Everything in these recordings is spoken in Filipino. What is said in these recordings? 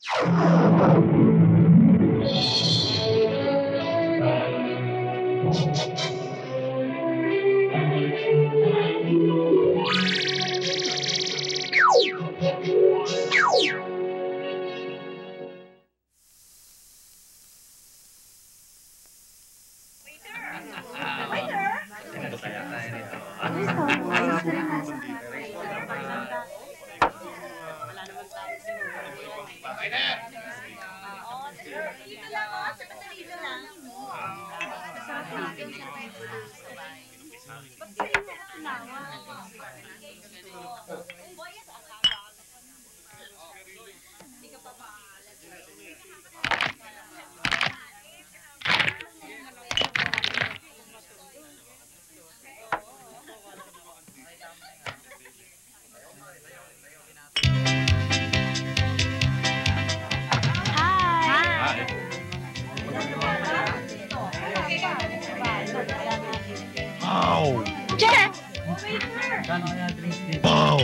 Wow! Jeff! Wow!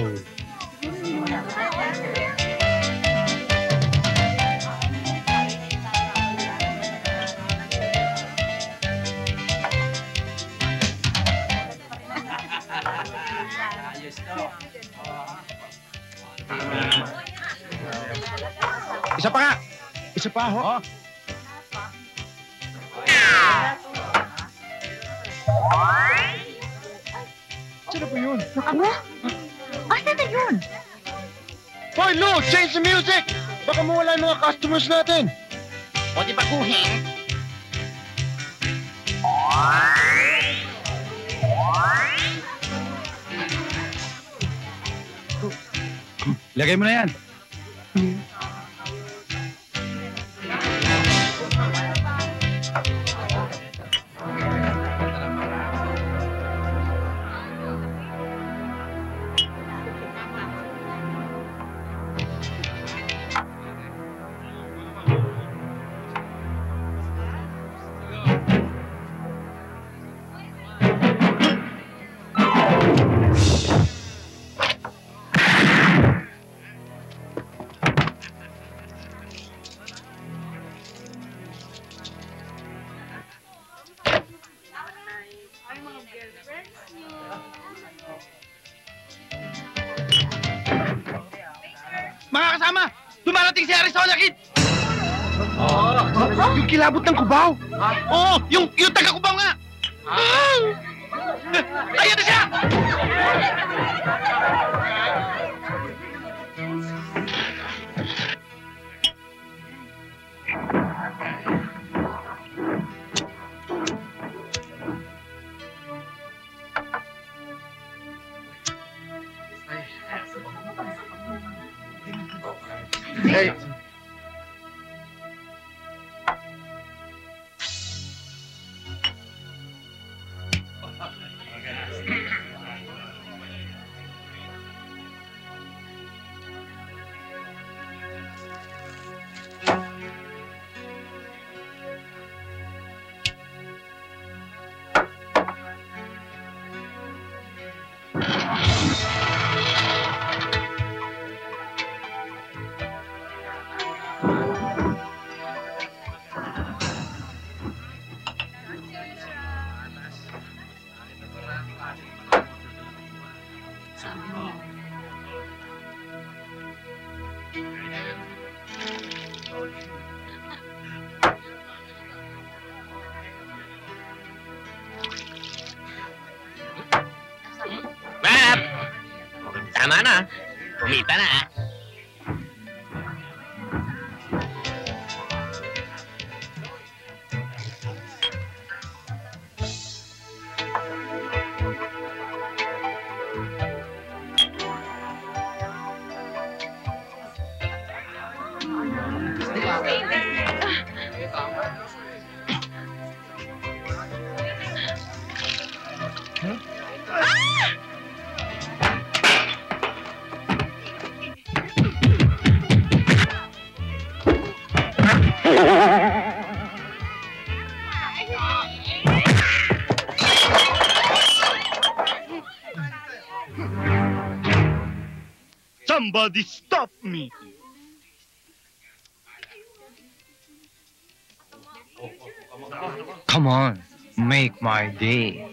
Isa pa nga! Isa pa, ho? Oh. Sino po yun? Aba? Asa na yun? Hoy, Lou! Change the music! Baka mawala yung mga customers natin! O di baguhin? Lagay mo na yan. Mga kasama! Dumarating si Arizona Kid! Yung kilabot ng kubaw! Oo! Yung taga-kubaw nga! Ayan na siya! Hey! Map! Tama na. Kumita na. Somebody stop me! Come on, make my day.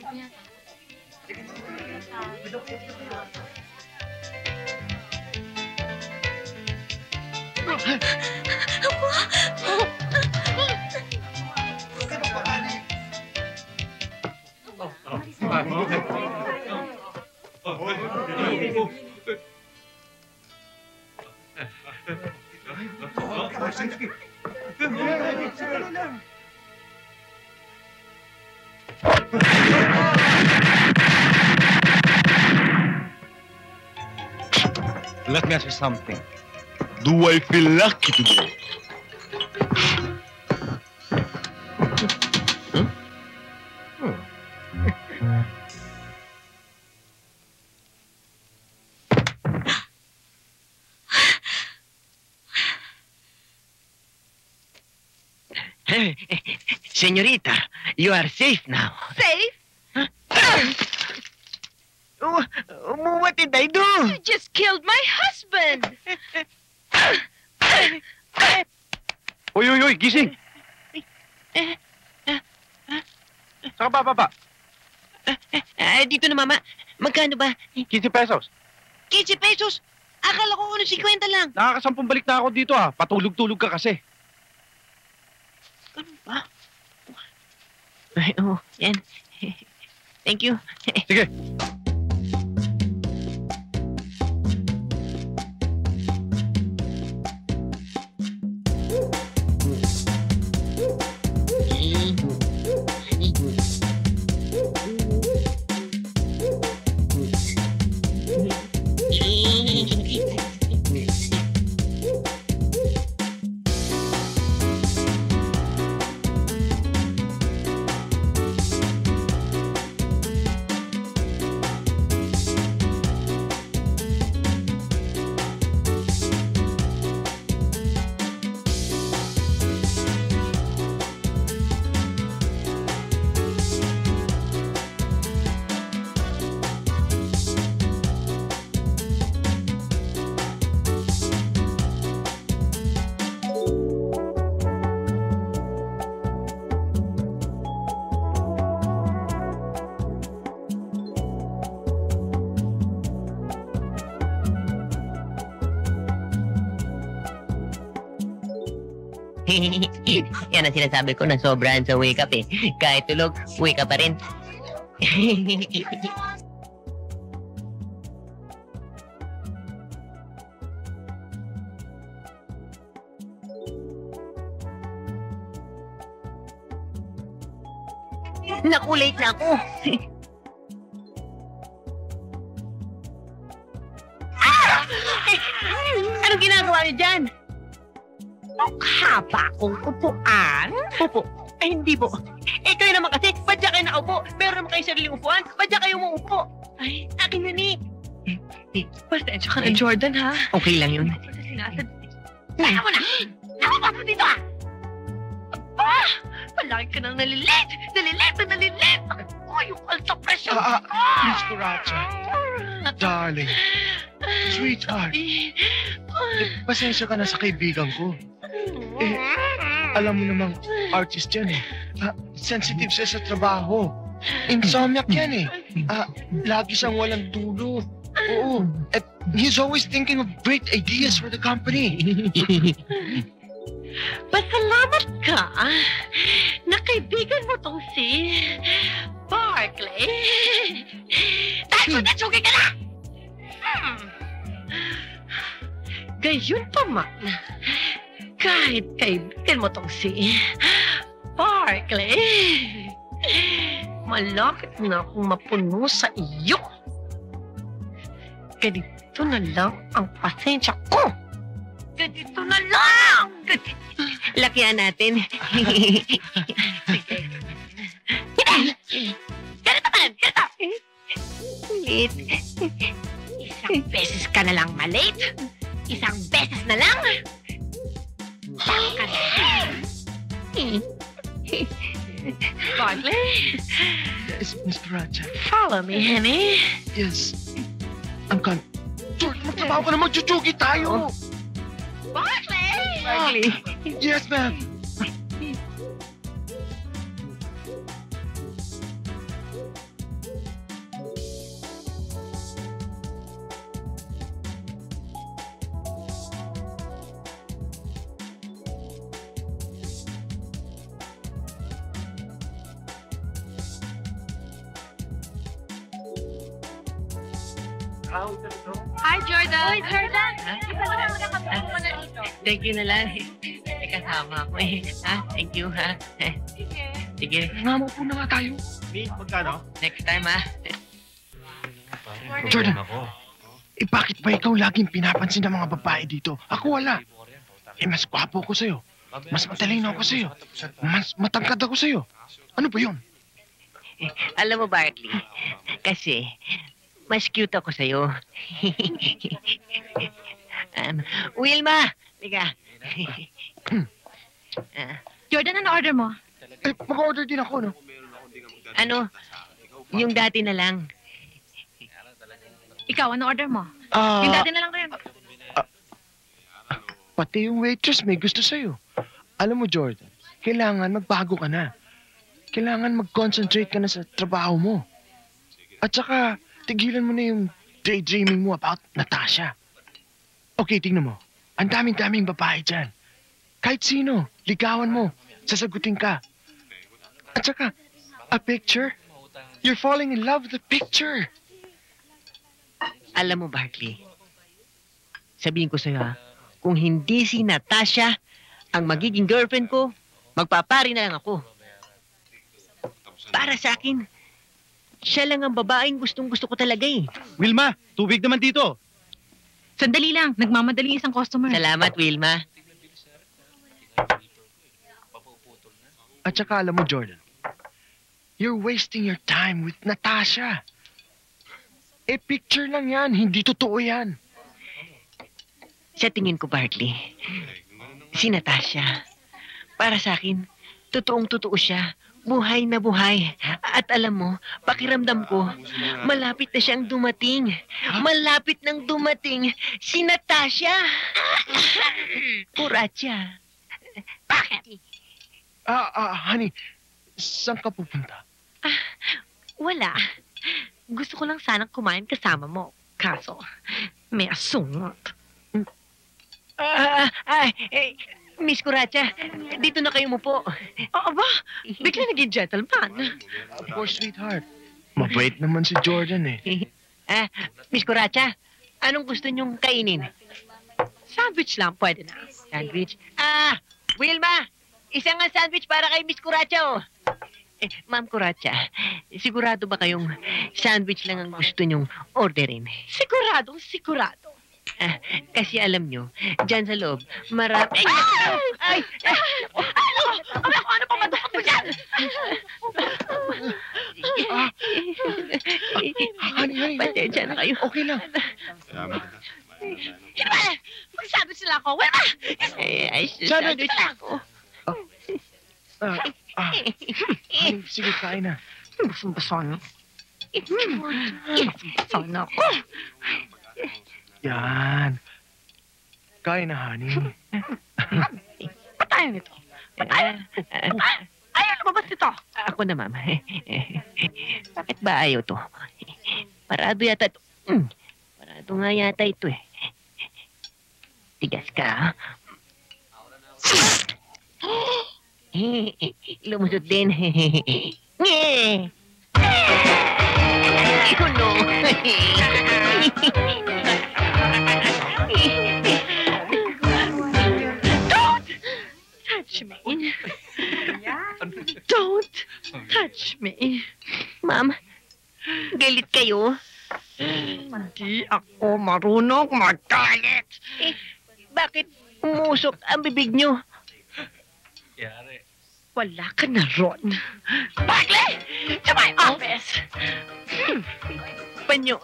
Let me ask you something. Do I feel lucky today? Señorita, you are safe now. Safe? What did I do? You just killed my husband! Uy, gising! Saka ba? Dito na, mama. Magkano ba? 15 pesos. 15 pesos? Akala ko 50 lang. Nakakasampung balik na ako dito Patulog-tulog ka kasi. Ano ba? Ay, yan. Thank you. Sige. Yan ang sinasabi ko na sobrahan sa wake up eh. Kahit tulog, wake up pa rin. Naku, late na ako. Anong ginagawa niyo dyan? Haba kong upuan? Upo? Ay, hindi po. Kayo naman kasi, ba't dyan kayo nakaupo? Meron naman kayong sariling upuan, ba't dyan kayo umuupo? Ay, akin yun eh. Pasensya ka na, Jordan, ha? Okay lang yun. Sinasad. Kaya mo na! Nakapasok mo dito, ha? Palagi ka nang nalilit! Nalilit! Yung alta pressure! Miss Curacha. Darling. Sweetheart. Pasensya ka na sa kaibigan ko. Alam mo namang artist yan eh. Sensitive siya sa trabaho. Insomniac yan eh. Lagi siyang walang tulog. Oo. At he's always thinking of great ideas for the company. Pasalamat ka na kaibigan mo tong si Barkley. Dahil natsugi ka na! Gayon pa man, kahit kaibigan mo tong si Barkley, malapit na akong mapuno sa iyo. Ganito na lang ang pasensya ko. Ganito na lang! Lakihan natin. Sige. Ganito man! Ganito! Late. Isang beses ka na lang malate. Isang beses na lang. Baka na. Barkley, Yes, Miss Curacha. follow me, honey. Yes. I'm coming. George, magtrabaho ka na, magchuchugi tayo. Barkley! Barkley. Yes, ma'am. Hi, Jordan. Hi, Jordan. Thank you na lang. May kasama ako eh. Ha? Thank you, ha? Sige. Nga mo po na nga tayo. Magkano? Next time, ha? Jordan, bakit ba ikaw laging pinapansin ng mga babae dito? Ako wala. Mas gwapo ko sa'yo. Mas matalino ako sa'yo. Mas matangkad ako sa'yo. Ano ba yun? Alam mo, Barkley, kasi mas cute ako sa'yo. Wilma! Liga. Jordan, ano order mo? Mag-order din ako, no? Ano? Yung dati na lang. Ikaw, ano order mo? Yung dati na lang rin. Pati yung waitress may gusto sa'yo. Alam mo, Jordan, kailangan magbago ka na. Kailangan mag-concentrate ka na sa trabaho mo. At saka, tigilan mo na yung daydreaming mo about Natasha. Okay, tingnan mo. Ang daming-daming babae dyan. Kahit sino, ligawan mo, sasagutin ka. At saka, a picture? You're falling in love with the picture. Alam mo, Barkley, sabihin ko sa'yo, ha, kung hindi si Natasha ang magiging girlfriend ko, magpapari na lang ako. Para sa akin, siya lang ang babaeng gustong-gusto ko talaga eh. Wilma, tubig naman dito. Sandali lang. Nagmamadali isang customer. Salamat, Wilma. At saka alam mo, Jordan, you're wasting your time with Natasha. Picture lang yan. Hindi totoo yan. Sa tingin ko, Barkley, si Natasha, para sa akin, totoong-totoo siya. Buhay na buhay. At alam mo, pakiramdam ko, malapit na siyang dumating. Malapit nang dumating si Natasha. Kuratya. Bakit? Honey, saan ka pupunta? Wala. Gusto ko lang sanang kumain kasama mo. Kaso, may asungot. Miss Kuratya, dito na kayo umupo. Oo ba? Bigla naging gentleman. Of course, sweetheart. Mabait naman si Jordan eh. Miss Kuratya, anong gusto niyong kainin? Sandwich lang, pwede na. Sandwich? Wilma! Isang sandwich para kay Miss Kuratya, oh. Ma'am Kuratya, sigurado ba kayong sandwich lang ang gusto niyong orderin? Siguradong sigurado. Kasi alam nyo, dyan sa loob, marami... Ay! Ano pa madukot mo dyan? Honey. Pasensya na kayo. Okay lang. Hilma! Mag-sandwich sila ako. Wilma! Sandwich lang ako. Honey, sige, kain na. Busong-buso na. Busong-buso na ako. Yan. Kain na, honey. Patayin nito. Patayin. Ayaw lumabas nito. Ako na, ma'am. Bakit ba ayaw to? Parado yata to. Parado nga yata ito eh. Tigas ka, ha? Lumusot din. Oh, no. Don't touch me. Ma'am, galit kayo? Hindi ako marunong magalit. Bakit umusok ang bibig nyo? Wala ka na ron. Barkley! To my office! Panyo.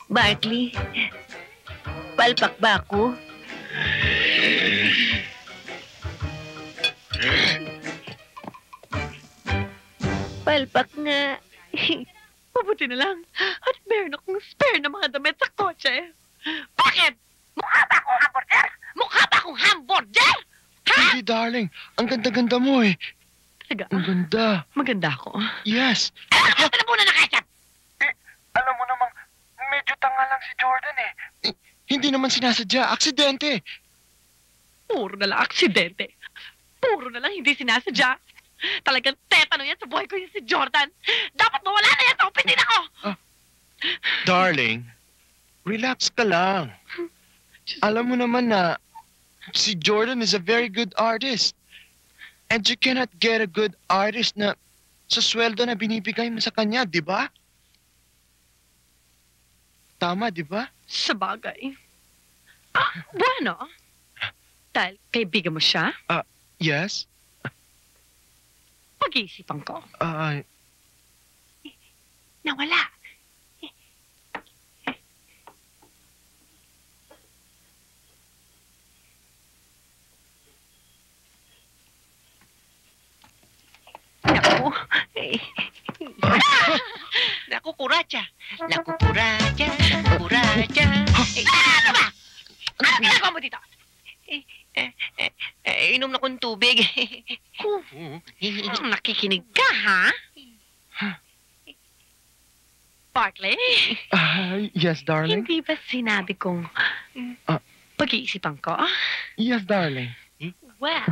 Barkley, palpak ba ako? Palpak nga. Mabuti na lang. At meron akong spare na mga damit sa kotse. Bakit? Mukha ba akong hamburger? Mukha ba akong hamburger? Ha? Hindi, darling. Ang ganda-ganda mo eh. Talaga? Ang ganda. Maganda ako. Yes. Ano ka na muna na ketchup? Alam mo namang, medyo tanga lang si Jordan eh. Hindi naman sinasadya. Aksidente. Puro na lang aksidente. Puro na lang hindi sinasadya. Talagang tetano yan sa buhay ko yung si Jordan. Dapat mawala na yan sa opisina ko! Darling, relax ka lang. Alam mo naman na si Jordan is a very good artist. And you cannot get a good artist na sa sweldo na binibigay mo sa kanya, di ba? Tama, di ba? Sa bagay. Bueno. Dahil kaibigan mo siya, Yes? pag-iisipan ko. Nawala. Naku. Naku, kuratsa. Naku, kuratsa. Kuratsa. Ano ba? Ano ginagawa mo dito? Inom na kong tubig. Nakikinig ka, ha? Barkley, Yes, darling? hindi ba sinabi kong pag-iisipan ko? Yes, darling. Well,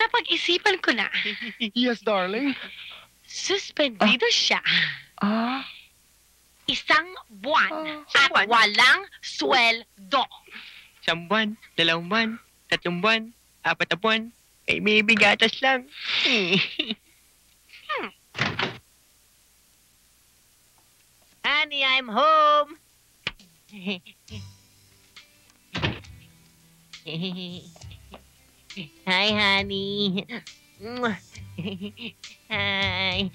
napag-isipan ko na. Yes, darling. Suspendido siya. Isang buwan at buwan? walang sweldo. 1 buwan, 2 buwan, 3 buwan, 4 na buwan. Ay, may bigatas lang. Honey, I'm home. Hi, honey. Hi.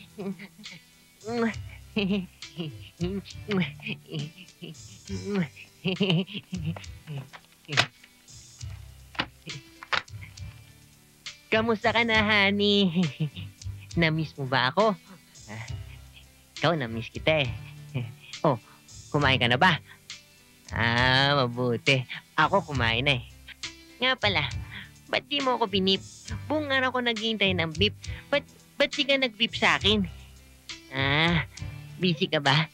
Kamusta ka na, honey? Na-miss mo ba ako? Ikaw, na-miss kita eh. Oh, kumain ka na ba? Mabuti. Ako kumain na eh. Nga pala, ba't di mo ako binip? Buong araw ko naghihintay ng beep. Ba't di ka nag-beep sa akin? Busy ka ba?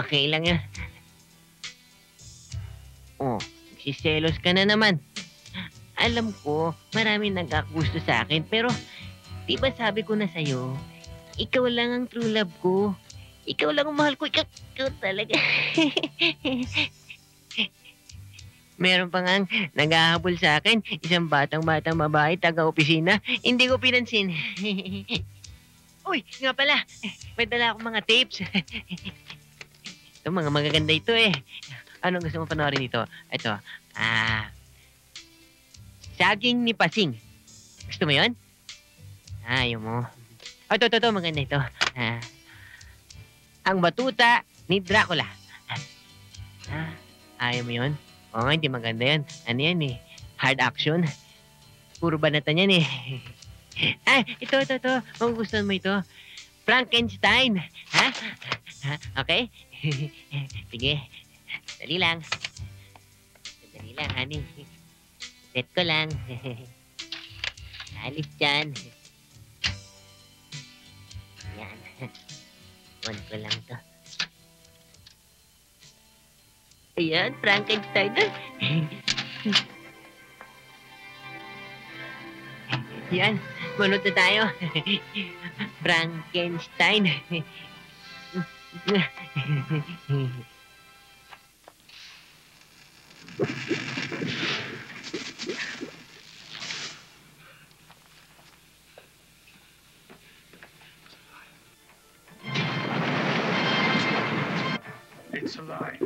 Okay lang yan. Oh, siselos ka na naman. Alam ko, marami nagkagusto sa akin, pero di ba sabi ko na sa'yo, ikaw lang ang true love ko. Ikaw lang ang mahal ko. Ikaw talaga. Meron pa nga naghahabol sa akin. Isang batang babae, taga-opisina. Hindi ko pinansin. Uy, nga pala. May dala akong mga tapes. Ito, mga magaganda ito eh. Anong gusto mo panoorin dito? Ito. Saging ni Pasing. Gusto mo yun? Ayaw mo. Ito. Maganda ito. Ang batuta ni Dracula. Ayaw mo yun? Oo nga, hindi maganda yan. Ano yan eh? Hard action. Puro banatan yan eh. Ito. Magugustuhan mo ito. Frankenstein. Ha? Okay? Sige. Dali lang, honey. Set ko lang. Alis dyan. Yan. On ko lang to. Ayan, Frankenstein. Yan, manod na tayo. Frankenstein. It's a lie.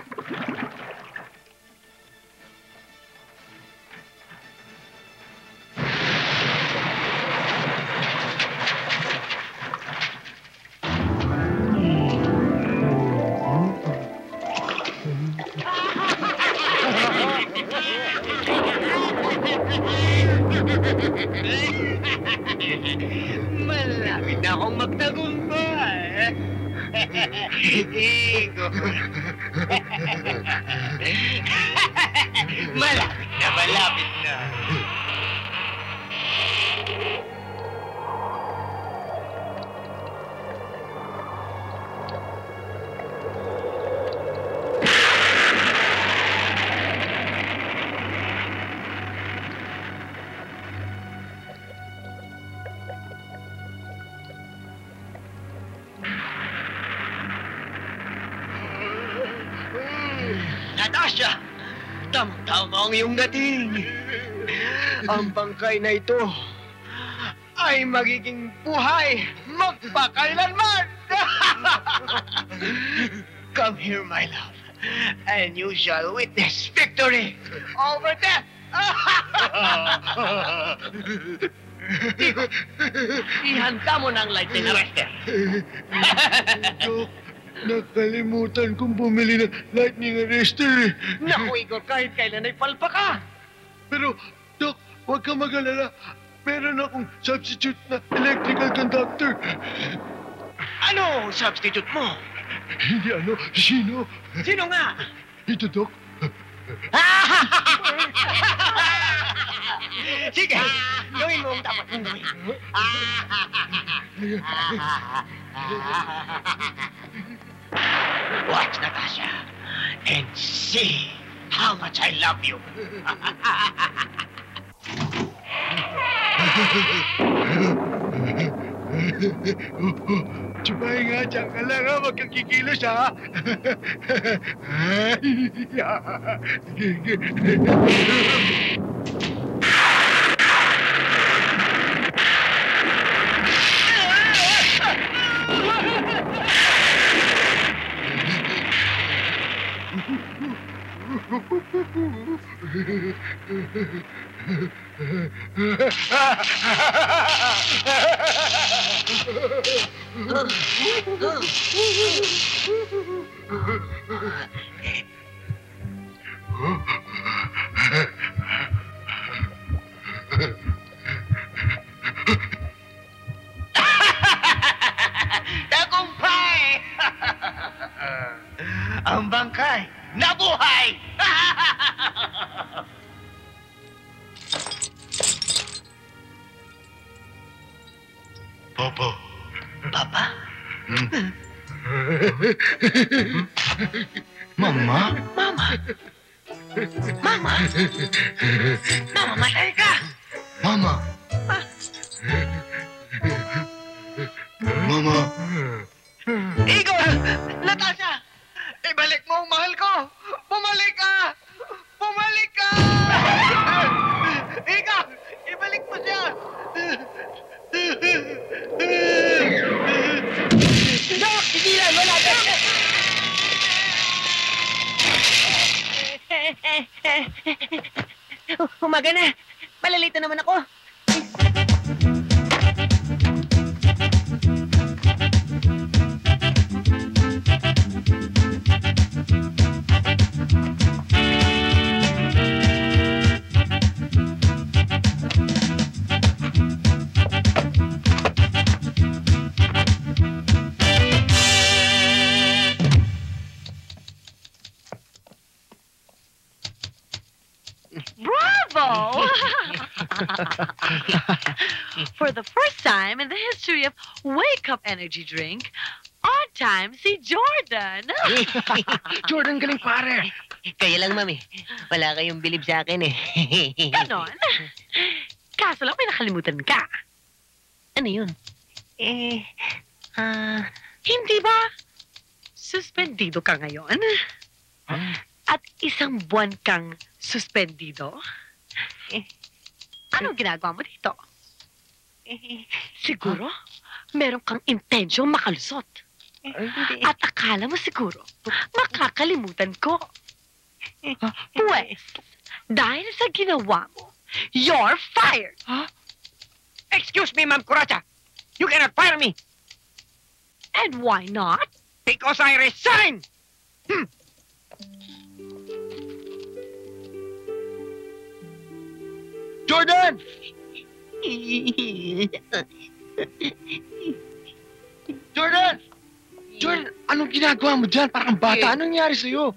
Malapit na akong magtagumpay. Malapit na. Natasha! Tama-tama ang iyong dating. Ang bangkay na ito ay magiging buhay magpakailanman! Come here, my love, and you shall witness victory over death! Ihanda mo na ang lightning arrester. Dok, nakalimutan kong bumili ng lightning arrester eh. Naku, Igor, kahit kailan ay palpa ka. Pero, Dok, huwag kang mag-alala. Meron akong substitute na electrical conductor. Ano substitute mo? Hindi ano, sino? Sino nga? Ito, Dok. Sige, gawin mo ang dapat mong gawin. Watch, Natasha, and see how much I love you. Tsubay nga, dyan ka lang ha. Huwag kang kikilos ha. Tagumpay! Ang bangkay, nabuhay! Papa. Papa? Mama? Mama? Mama? Mama, matay ka! Mama. Mama. Igor! Natasha! Ibalik mo ang mahal ko! Bumalik ka! Bumalik ka! Igor! Ibalik mo siya! Dok! Tigilan! Wala ka! Umaga na! Malalito naman ako! Bravo! For the first time in the history of Wake Up Energy Drink, on time si Jordan. Jordan, galing pare. Kaya lang, mami. Wala kayong bilib sa akin eh. Ganon. Kaso lang may nakalimutan ka. Ano yun? Hindi ba? Suspendido ka ngayon? At isang buwan kang suspendido? Anong ginagawa mo dito? Siguro, meron kang intensyong makalusot. At akala mo siguro, makakalimutan ko. Pues, dahil sa ginawa mo, you're fired. Excuse me, Ma'am Curacha. You cannot fire me And why not? because I resign. Jordan! Jordan! Jordan, anong ginagawa mo dyan? Parang bata. Anong nangyari sa'yo?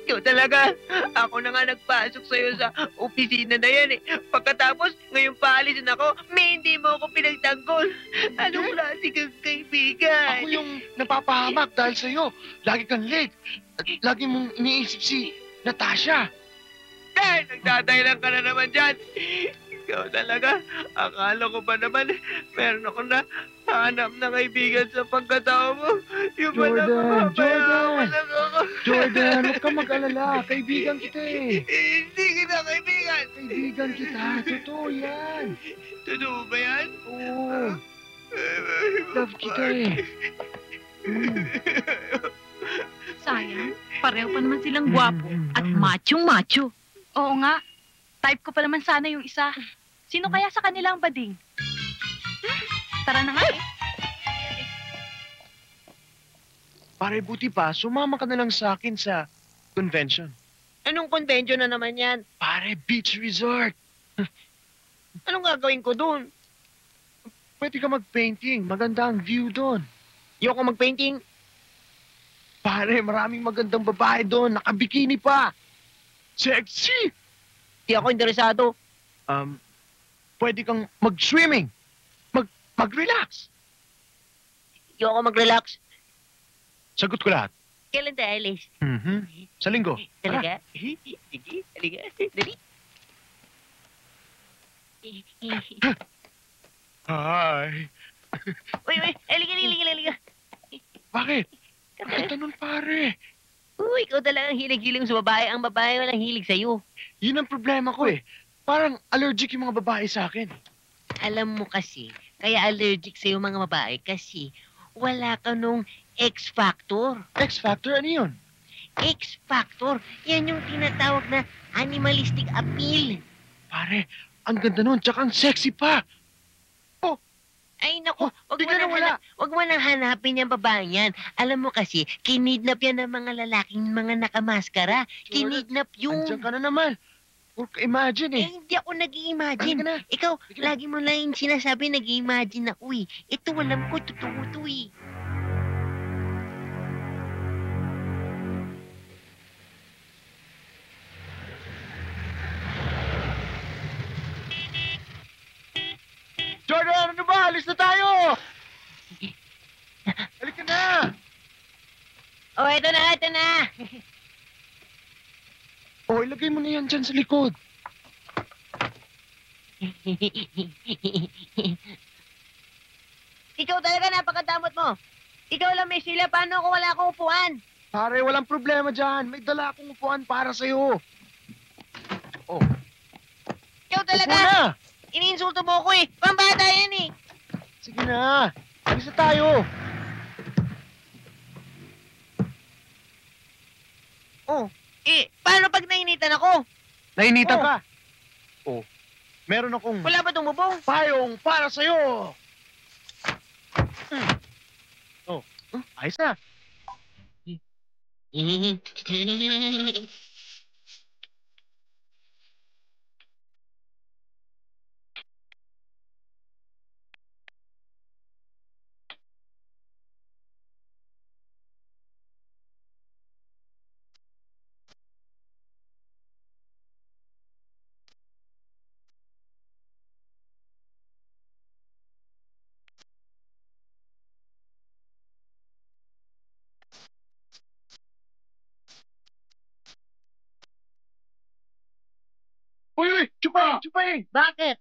Ikaw talaga. Ako na nga nagpasok sa'yo sa opisina na yan eh. Pagkatapos, ngayon paalisin ako, may hindi mo ako pinagtanggol. Anong klase kang kaibigan? Ako yung napapahamak dahil sa'yo. Lagi kang late. At lagi mong iniisip si Natasha. Nagdadahilan ka na naman dyan. Ikaw talaga. Akala ko pa naman, meron ako na hanap na kaibigan sa pagkatao mo. Yung pala, Jordan! lang ako. Jordan, huwag ka mag-alala. Kaibigan kita eh. Hindi kita kaibigan. Kaibigan kita. Totoo yan. Totoo ba yan? Oo. Love kita eh. Sayang, pareho pa naman silang gwapo at machong-macho. Oo nga, type ko pa naman sana yung isa. Sino kaya sa kanila ang bading? Tara na nga eh. Pare, buti pa, sumama ka na lang sa akin sa convention. Anong convention na naman yan? Pare, beach resort. Anong gagawin ko doon? Pwede ka mag-painting. Maganda ang view doon. Ayoko mag-painting. Pare, maraming magandang babae doon. Nakabikini pa. Sexy! Di ako interesado. Pwede kang mag-swimming. Mag-relax. Ayoko mag-relax. Sagot ko lahat. Kailan tayo alis? Sa linggo. Talaga? Sige, halika. Dali. Hi. Uy, halika. Bakit? Bakit nun, pare? Uy, ikaw talagang hilig-hiling sa babae. Ang babae walang hilig sa'yo. Yun ang problema ko eh. Parang allergic yung mga babae sa akin. Alam mo kasi, kaya allergic sa'yo mga babae kasi wala ka nung X-factor. X-Factor, ano yun? X-factor, yan yung tinatawag na animalistic appeal. Pare, ang ganda nun, tsaka ang sexy pa. Ay, naku, bigla na wala. wag mo nang hanapin yung babae yan. Alam mo kasi, kinidnap yan ng mga lalaking mga nakamaskara. Kinidnap yung... Andiyan ka na naman. Huwag ka imagine eh. Hindi ako nag-i-imagine. Halika na. Ikaw, Halika na. lagi mo lang yung sinasabi nag-i-imagine ako eh. Ito, alam ko, totoo to eh. Jordan, ano ba? Alis na tayo! Halika na! Oh, ito na. Oh, ilagay mo na yan dyan sa likod. Ikaw talaga napakadamot mo. Ikaw lang may sila, paano kung wala akong upuan? Pare, walang problema dyan. May dala akong upuan para sa'yo. Oh, Ikaw upo talaga, na! iniinsulto mo ako eh. Pambata yan eh. Sige na. Alis na tayo. Oh, paano pag nainitan ako? Nainitan Oh. ka. Oh, meron akong Wala ba tumubong? payong para sa'yo. Oh, ayos na. Uy, Chupa! Chupain! Bakit?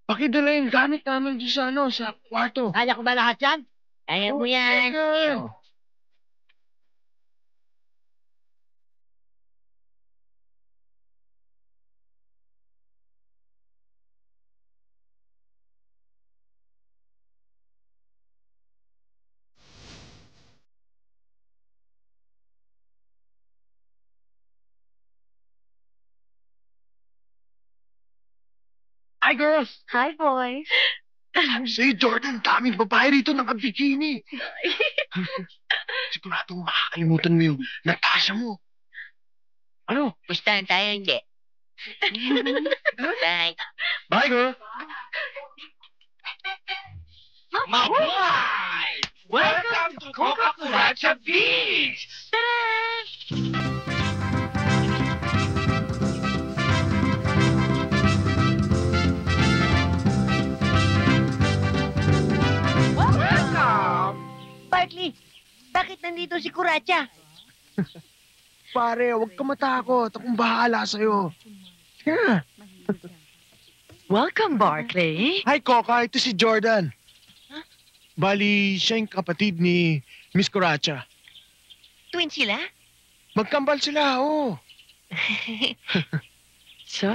Pakidala yung gamit namin dyan sa, sa kwarto. Kaya ko ba lahat yan? Kaya mo yan. Sige. Hi, girls! Hi, boys. Say, Jordan, daming babae rito nakabikini. Siguradong makakalimutan mo yung Natasha mo. Ano? Pustahan tayo, hindi. Bye. Bye, girl! Mabuhay! Welcome to Coca-Cola Beach! Welcome! Bartley, bakit nandito si Kuracha? Pare, huwag ka matakot. Akong bahala sa'yo. Sige na. Welcome, Barkley. Hi, Coca. Ito si Jordan. Bali, siya yung kapatid ni Miss Coracha. Twin sila? Magkambal sila, oo. So,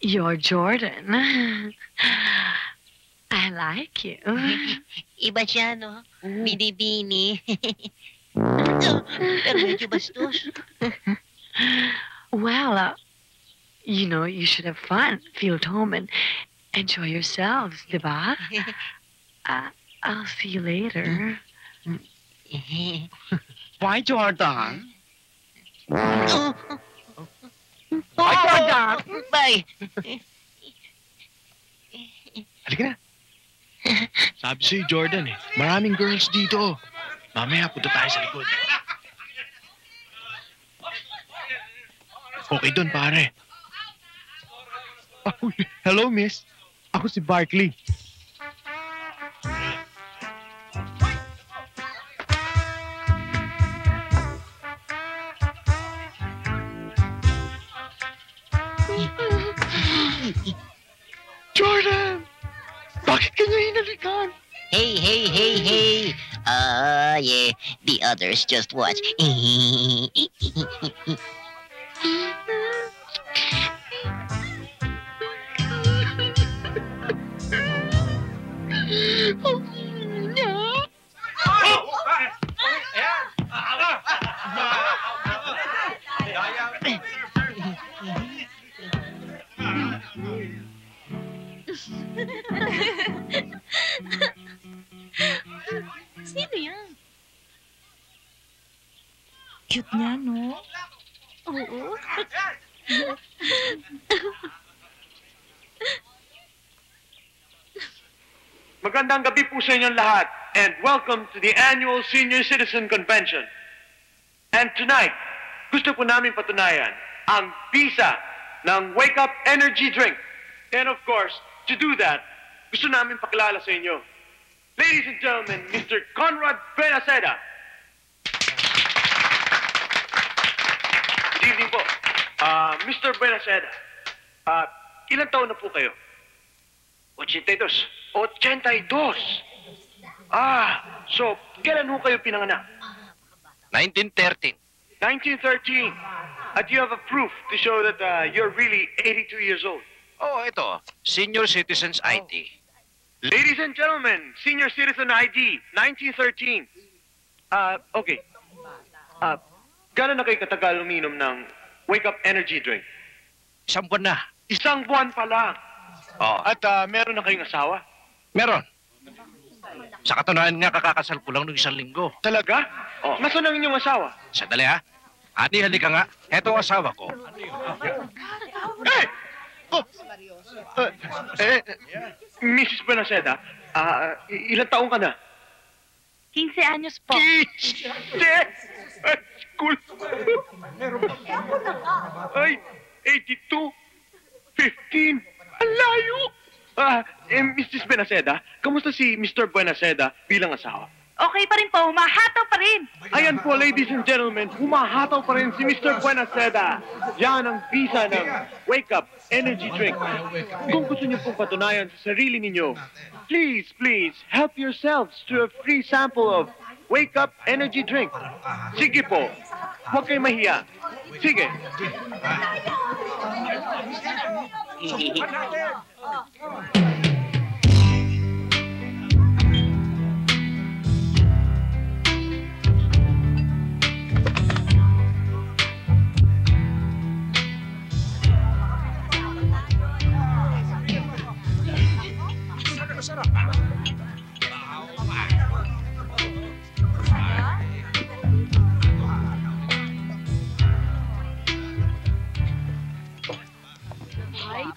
you're Jordan. I like you. Iba siya, no? Bini-bini. Pero medyo bastos. Well, you should have fun, feel at home, and enjoy yourselves, diba? I'll see you later. Why, Jordan? Bye, Jordan! Bye! Halika na. Sabi sa'yo, Jordan maraming girls dito. Mamaya, punta tayo sa likod. Okay doon, pare. Oh, hello, miss. Ako si Barkley. Jordan! Bakit kanya hinalikan? Hey, hey, hey, hey! Yeah, the others just watch. Sino yan? Cute niya, no? Oo. Magandang gabi po sa inyong lahat and welcome to the annual Senior Citizen Convention. And tonight, gusto po namin patunayan ang bisa ng Wake Up Energy Drink. And of course, to do that, gusto namin pakilala sa inyo. Ladies and gentlemen, Mr. Conrad Benaceda. Good evening po. Mr. Benaceda, ilang taon na po kayo? 82. 82? So, kailan ho kayo pinanganak? 1913. 1913. Do you have a proof to show that you're really 82 years old? Oh, ito. Senior Citizens ID. Ladies and gentlemen, Senior Citizen ID, 1913. Okay. Gano'n na kayo katagal uminom ng Wake Up Energy Drink? Isang buwan na. Isang buwan pa lang. Oh, At meron na kayong asawa? meron. Sa katunayan nga, kakakasal ko lang ng 1 linggo. Talaga? Oh. Nasaan ang inyong asawa? Sandali ha. Ani, halika nga. Eto ang asawa ko. Hey! Oh! Mrs. Benaceda, ilang taong ka na? 15 anyos po. School. Ay, 82, 15. Ang layo. Mrs. Benaceda, kamusta si Mr. Benaceda bilang asawa? Okay pa rin po, humahataw pa rin. Ayan po, ladies and gentlemen, humahataw pa rin si Mr. Buenaceda. Yan ang visa ng Wake Up Energy Drink. Kung gusto niyo pong patunayan sa sarili ninyo, please, help yourselves to a free sample of Wake Up Energy Drink. Sige po, huwag kayong mahiya. Sige.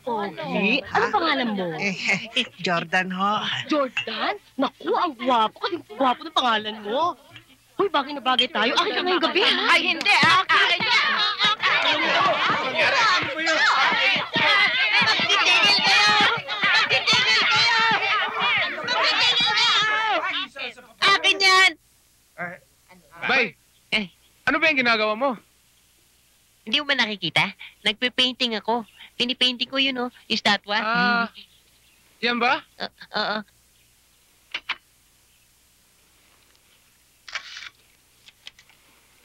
Pogi, ano pangalan mo? Jordan ho. Jordan? Naku, ang gwapo. Kasi gwapo ng pangalan mo. Hoy, bagay na bagay tayo. Akin ka ngayong gabi, ha? Ay, hindi. Akin yan. Magtitigil kayo! Magtitigil kayo! Magtitigil kayo! Akin yan! Bay, ano ba yung ginagawa mo? Hindi mo ba nakikita? Nagpe-painting ako. Pinipainting ko yun, oh. Yung statwa. Yan ba? Oo.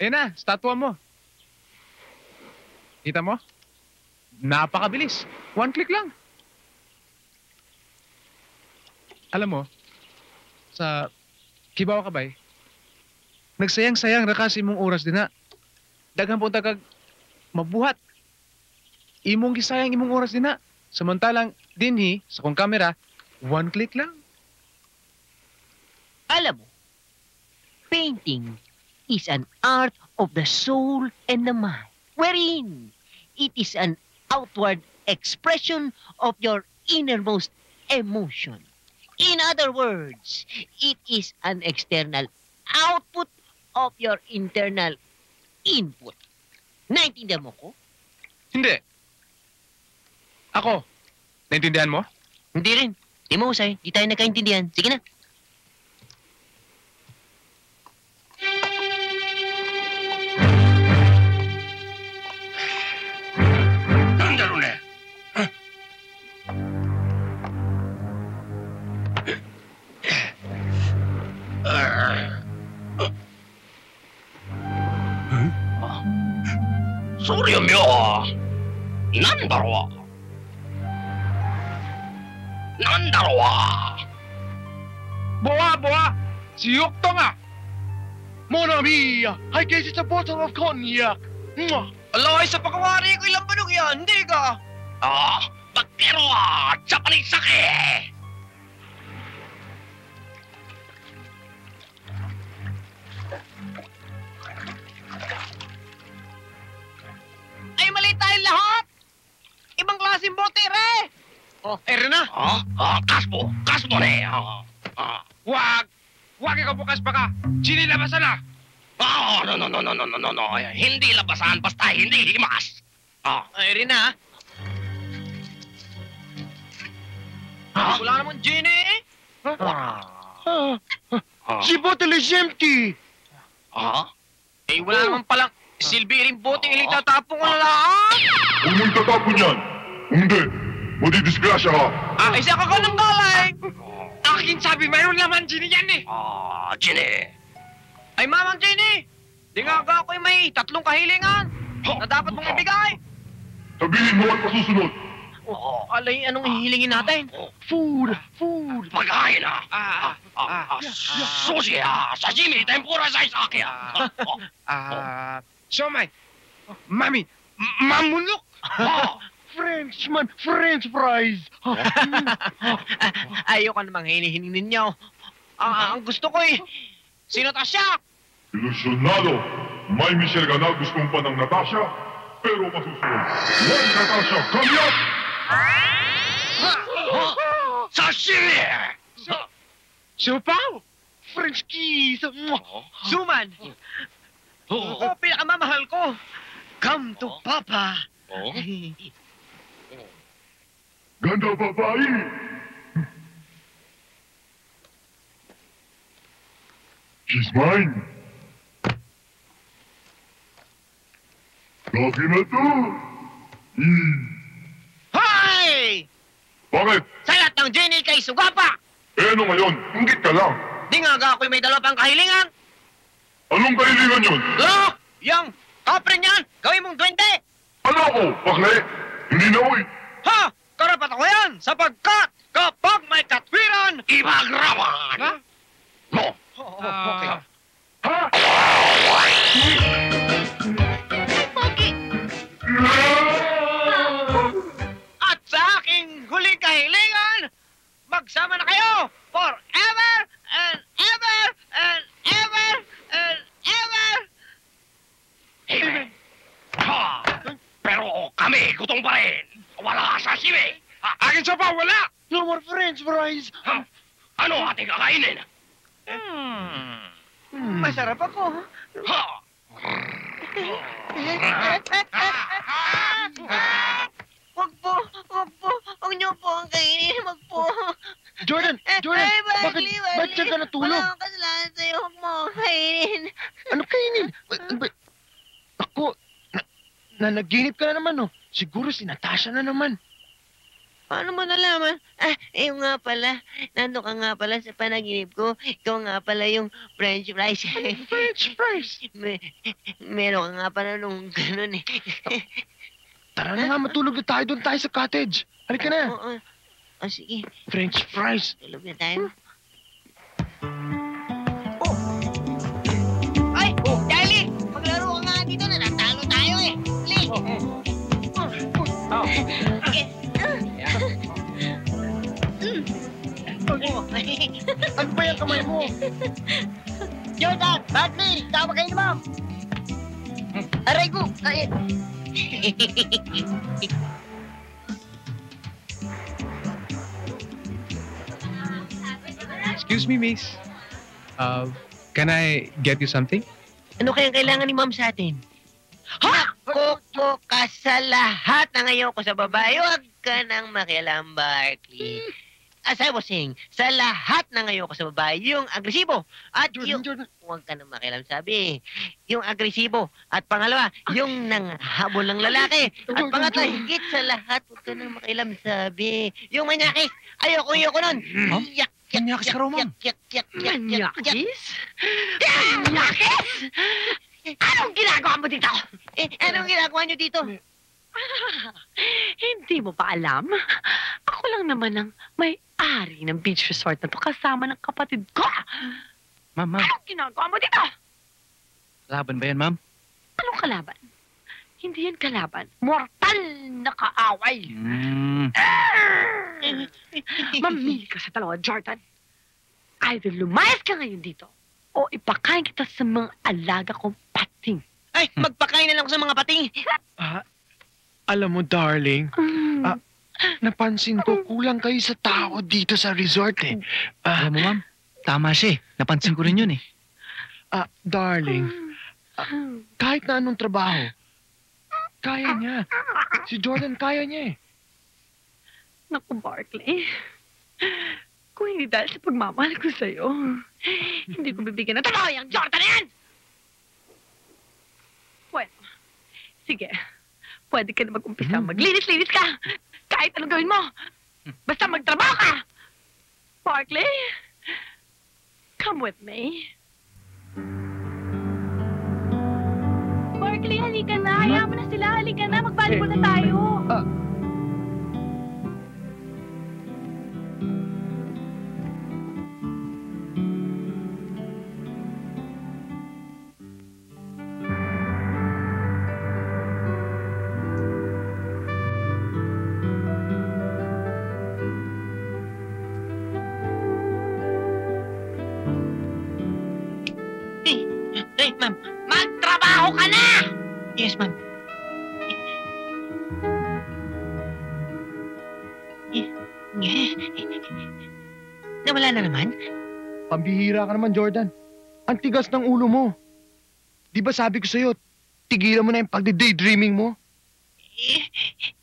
Ayan na, statwa mo. Kita mo? Napakabilis. 1 click lang. Alam mo, sa Kibaw Kabay, nagsayang-sayang ra kasi imong oras din na. Daghang punta kag mabuhat. Imong gisayang imong oras din na. Samantalang dinhi sa kong kamera, 1 click lang. Alam mo, painting is an art of the soul and the mind, wherein it is an outward expression of your innermost emotion. In other words, it is an external output of your internal input. Naintindihan mo ko? Hindi. Ako, naintindihan mo? Hindi rin. Di mo usay. Di tayo nagkaintindihan. Sige na. Boa! Si Yukto nga! Mon ami, I guess it's a bottle of cognac. Mwah! Alay, sa pakawari ko ilang banong yan, hindi ka? Bakero! Japanese sake! Ay, mali tayong lahat! Ibang klaseng bote, re! Ere na! Kaspo ne! Wag ikaw bukas pa ka! Sinilabasan na! No. Hindi labasan, basta hindi himas. Ay, rin na. Wala naman Jenny eh. The bottle is empty. Eh, wala naman palang silbi rin bote. Itatapon ko na lang. Huwag mo itatapon yan. Hindi. Madidisgrasya ka. Isa ka ng galing. Akin sabi mayroon laman Jenny yan eh. Jenny. Ay, Mamang Jenny. Di nga ako'y may 3 kahilingan na dapat mong ibigay. Sabihin mo at pasusunod. Alay, anong hihilingin natin? Food. Pagkain sushi sashimi, tempura sa isaki Siomay! Mami! Mamulok! French fries. Ayoko namang hinihiling ninyo. Ang gusto ko eh, sino Tasya? Ilusyonado. May Michelle ka na gustong pa ng Natasha, pero masusunod. One Natasha, come up! Sashimi! Siopaw! French kiss. Suman! Pinakamamahal ko. Come to Papa. Ganda babae! She's mine! Lagi na to! Hoy! Bakit? Sa lahat ng Jenny kay Sugapa! Eh ano ngayon? Inggit ka lang. Di nga ako'y may 2 pang kahilingan. Anong kahilingan yun? Yang kapre niyan, gawin mong 20. Ano ko? Bakle? Hindi na uy. Ha! Karapat ako yan sapagkat kapag may katwiran, Imagraman! Ha? No! okay. Ha? At sa aking huling kahilingan, magsama na kayo forever and ever and ever and ever. Amen! Pero kami, gutom pa rin. Wala sashimi. Akin siopaw, wala! No more French fries. Ano ating kakainin? Masarap ako. Wag po. Huwag niyo po ang kainin. Wag po. Jordan, ba't siya ka natulog? Wala akong kasalanan sa'yo. Huwag mo akong kainin. Ano kainin? Ako, Nanaginip ka na naman, no? Siguro si Natasha na naman. Paano mo nalaman? Yung nga pala. Nando ka nga pala sa panaginip ko. Ikaw nga pala yung French fries. French fries! Meron ka nga pala nung ganun eh. Tara na nga, matulog na tayo doon tayo sa cottage. Halika na. Oo. Sige. French fries. Tulog na tayo. Ay! Charlie! Maglaro ka nga dito na. Natalo tayo eh. Lee! Sige. Ano ba yung kamay mo? Jordan, Badley, tawag kayo naman. Aray ko. Excuse me, miss. Can I get you something? Ano kayang kailangan ni ma'am sa atin? Nakuko ka sa lahat na ngayon ko sa babae. Huwag ka nang makialam, Barkley. As I was saying, sa lahat na ngayon ko sa babae, yung agresibo at Jordan. huwag ka nang makialam, sabi. Yung agresibo at pangalawa, yung nanghabol ng lalaki. At pangatlo, higit sa lahat, huwag ka nang makialam, sabi. Yung manyakis, ayoko nun. Ma'am? Yak, Manyakis ka raw, ma'am. Yak. Manyakis? Manyakis? Anong ginagawa mo dito? Anong ginagawa niyo dito? Hindi mo pa alam? Ako lang naman ang may-ari ng beach resort na to kasama ng kapatid ko. Ma'am. Anong ginagawa mo dito? Laban ba yan, ma'am? Anong kalaban? Hindi yan kalaban. Mortal na kaaway. Mamili ka sa dalawa, Jordan. Either lumayas ka ngayon dito o ipakain kita sa mga alaga kong pating. Ay, magpakain na lang ako sa mga pating. Alam mo, darling, napansin ko kulang kayo sa tao dito sa resort eh. Alam mo, ma'am, tama siya eh. Napansin ko rin yun eh. Darling, kahit na anong trabaho, kaya niya. Si Jordan kaya niya eh. Naku, Barkley. Kung hindi dahil sa pagmamahal ko sa'yo, hindi ko bibigyan ng trabaho yung Jordan na yan! Well, sige. Pwede ka na mag-umpisa. Maglinis-linis ka. Kahit anong gawin mo. Basta magtrabaho ka. Barkley, come with me. Barkley, halika na. Hayaan mo na sila. Halika na. Mag-volleyball na tayo. Hey, ma'am. Magtrabaho ka na! Yes, ma'am. Nawala na naman? Pambihira ka naman, Jordan. Ang tigas ng ulo mo. Di ba sabi ko sa'yo, tigilan mo na yung pagdi-daydreaming mo?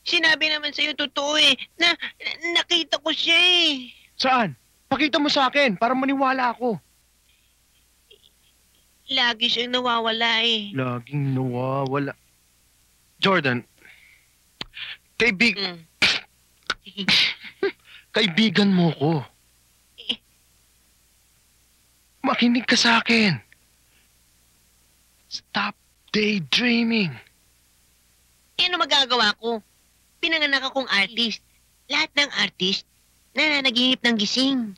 Sinabi naman sa'yo totoo eh. Nakita ko siya eh. Saan? Pakita mo sa akin para maniwala ako. Lagi siyang nawawala eh. Laging nawawala. Jordan, kaibigan mo ko. Makinig ka sa akin. Stop daydreaming. Ano magagawa ko? Pinanganak akong artist. Lahat ng artist, nananaginip ng gising.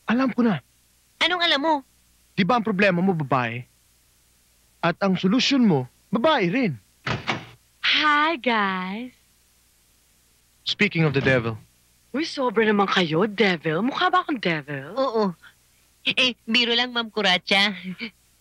Alam ko na. Anong alam mo? Di ba ang problema mo, babae? At ang solusyon mo, babae rin. Hi, guys. Speaking of the devil. Uy, sobra naman kayo, devil. Mukha ba akong devil? Oo. Biro lang, Ma'am Kuratsa.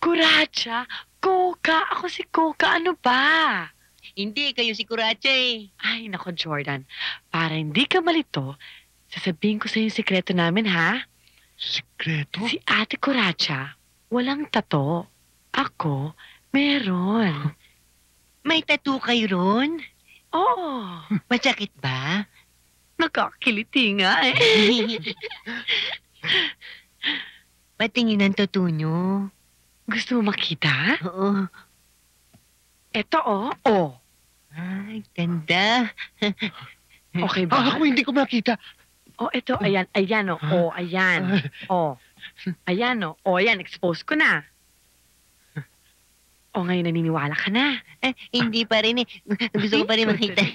Kuratsa? Coca? Ako si Coca. Ano ba? Hindi, kayo si Kuratsa eh. Ay, nako, Jordan. Para hindi ka malito, sasabihin ko sa yung sekreto namin, ha? Sikreto? Si Ate Kuratsa, walang tato. Ako, meron. May tattoo kayo ron? Oo. Masakit ba? Nakakiliti nga eh. Patingin ang tattoo nyo. Gusto mo makita? Oo. Eto, oh. Ay, ganda. Okay ba? Ako hindi ko makita. Oh, eto, ayan, oh. Oh, ayan. Oh. Ayan, oh. Oh, ayan, expose ko na. Oh, ngayon naniniwala ka na. Hindi pa rin eh. Gusto ko pa rin makita.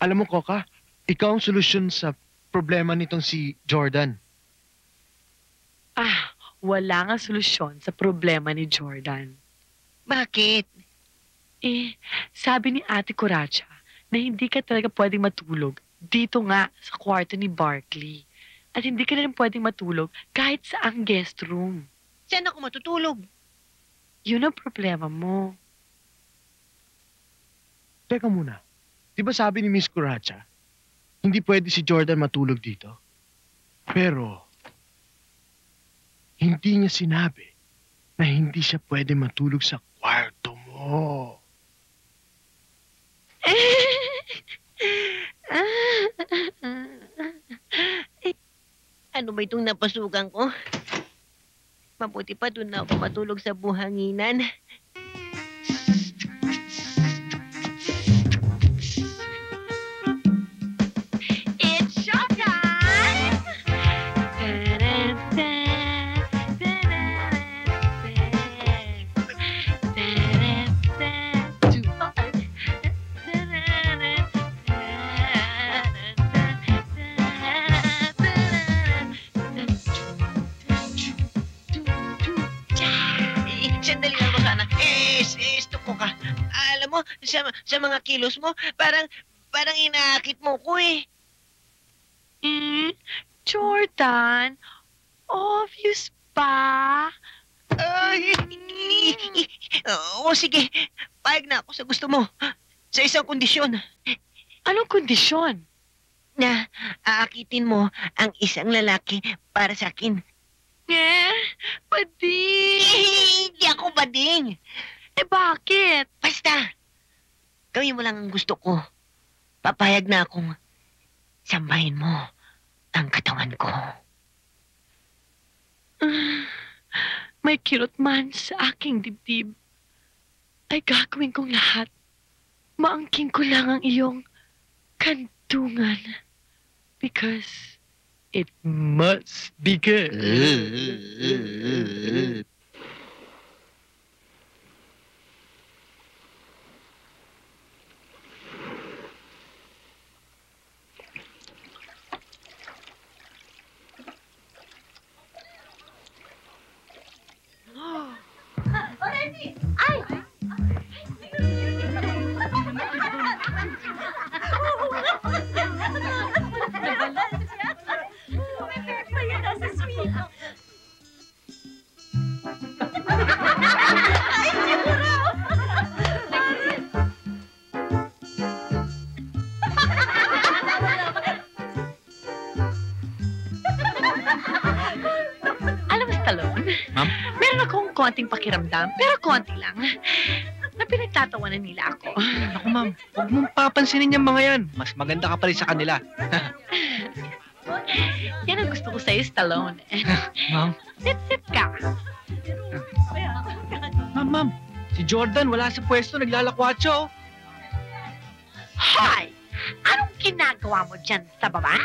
Alam mo, Coca, ikaw ang solusyon sa problema nitong si Jordan. Wala nga solusyon sa problema ni Jordan. Bakit? Sabi ni Ate Coracha na hindi ka talaga pwedeng matulog dito nga sa kwarto ni Barkley. At hindi ka rin pwedeng matulog kahit sa ang guest room. Saan ako matutulog? Yun ang problema mo. Teka muna. Di ba sabi ni Miss Coracha, hindi pwede si Jordan matulog dito? Pero, hindi niya sinabi na hindi siya pwede matulog sa kwarto mo. Ano ba itong napasukan ko? Mabuti pa doon na ako matulog sa buhanginan. It's showtime! Sandali lang mo sana. Stop ko ka. Alam mo, sa mga kilos mo, parang inaakit mo ko eh. Jordan, obvious ba? Oo, sige. Payag na ako sa gusto mo. Sa isang kondisyon. Anong kondisyon? Na aakitin mo ang isang lalaki para sa akin. Bading! Hindi ako bading. Bakit? Basta, gawin mo lang ang gusto ko. Papayag na akong sambahin mo ang katawan ko. May kirot man sa aking dibdib. Ay gagawin kong lahat. Maangking ko lang ang iyong kantungan. Because it must be good. Alam mo, Stallone? Ma'am? Meron akong konting pakiramdam, pero konti lang, na pinagtatawanan nila ako. Naku, ma'am. Huwag mong papansinin yung mga yan. Mas maganda ka pa rin sa kanila. Yan ang gusto ko sa'yo, Stallone. Ma'am? Sit ka. Ma'am. Si Jordan, wala sa pwesto. Naglalakwatso. Hoy! Anong ginagawa mo dyan sa baba?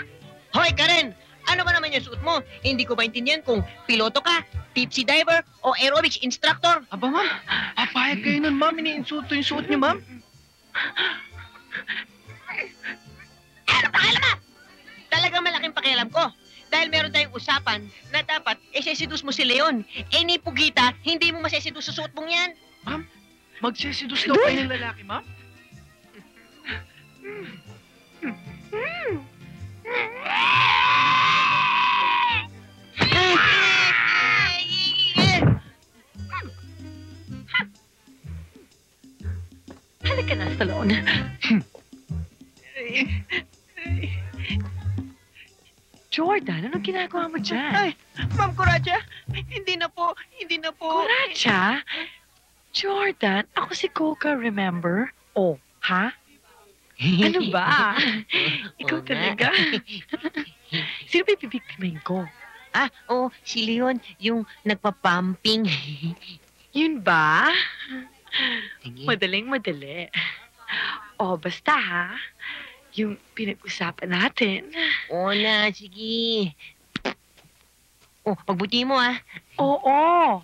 Hoy, Karen! Ano ba naman yung suot mo? Hindi ko maintindihan kung piloto ka, tipsy diver, o aerobics instructor. Aba, ma'am. Papayag kayo nun, ma'am. Iniinsulto yung suot niyo, ma'am. Ano pakialam mo? Talagang malaking pakialam ko. Dahil meron tayong usapan na dapat sesedus mo si Leon. Ni Pugita, hindi mo masesedus sa suot mong yan. Magsisidus daw kayo ng lalaki, ma'am. Halika na, Stallone. Jordan, anong ginagawa mo dyan? Ay, Ma'am Coracha, hindi na po. Coracha? Jordan, ako si Coca, remember? Oh, ha? Ano ba? Ikaw Oo nga. talaga? Sino ba ibibiktimahin ko? Oo, si Leon, yung nagpa-pumping. Yun ba? Sige. Madaling-madali. O, basta ha. Yung pinag-usapan natin. Oo na, sige. Oh, pagbuti mo Oo.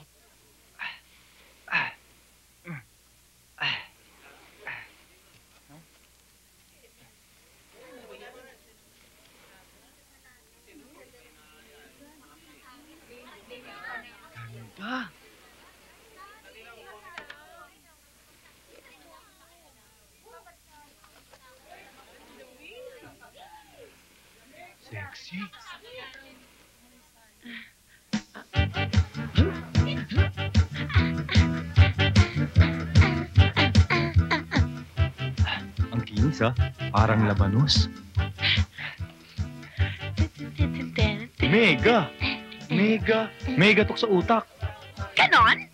Sexy. Ang kinis parang labanos. Mega! Mega tok sa utak. Ganon?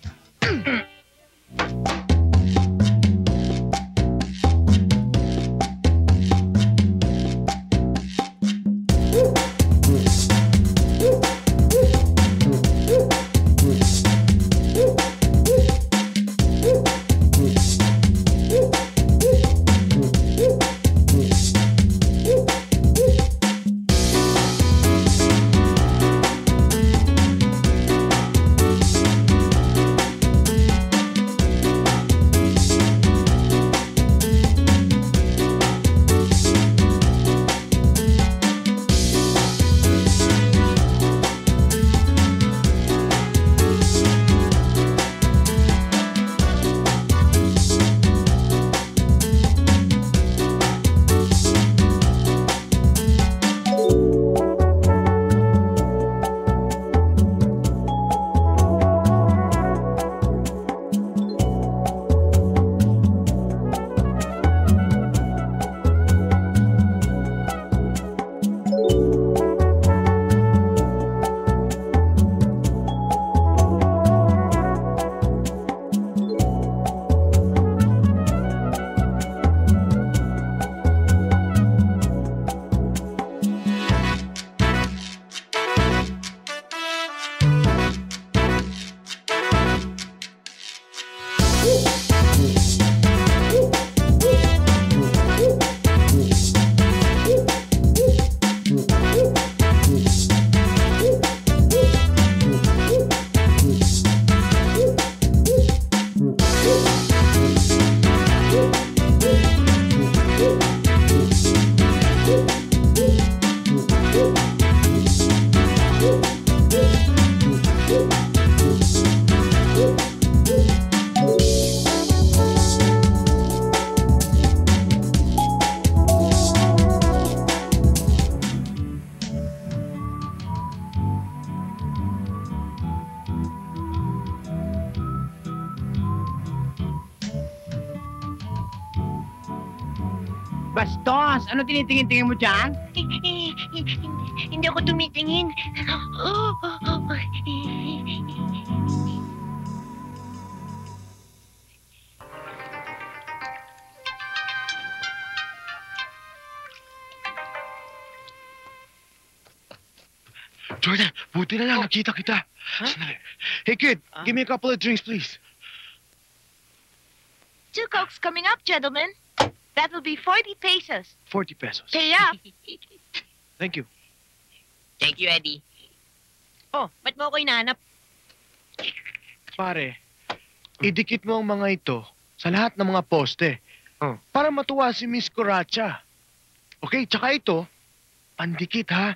Bastos! Ano tinitingin-tingin mo dyan? Hindi ako tumitingin. Jordan, buti na lang, nakita kita. Sandali. Hey kid, give me a couple of drinks, please. 2 Cokes coming up, gentlemen. That will be 40 pesos. 40 pesos. Pay up. Thank you. Thank you, Eddie. Oh, ba't mo ako hinahanap? Pare, idikit mo ang mga ito sa lahat ng mga poste para matuwa si Miss Coracha. Okay, tsaka ito, pandikit ha.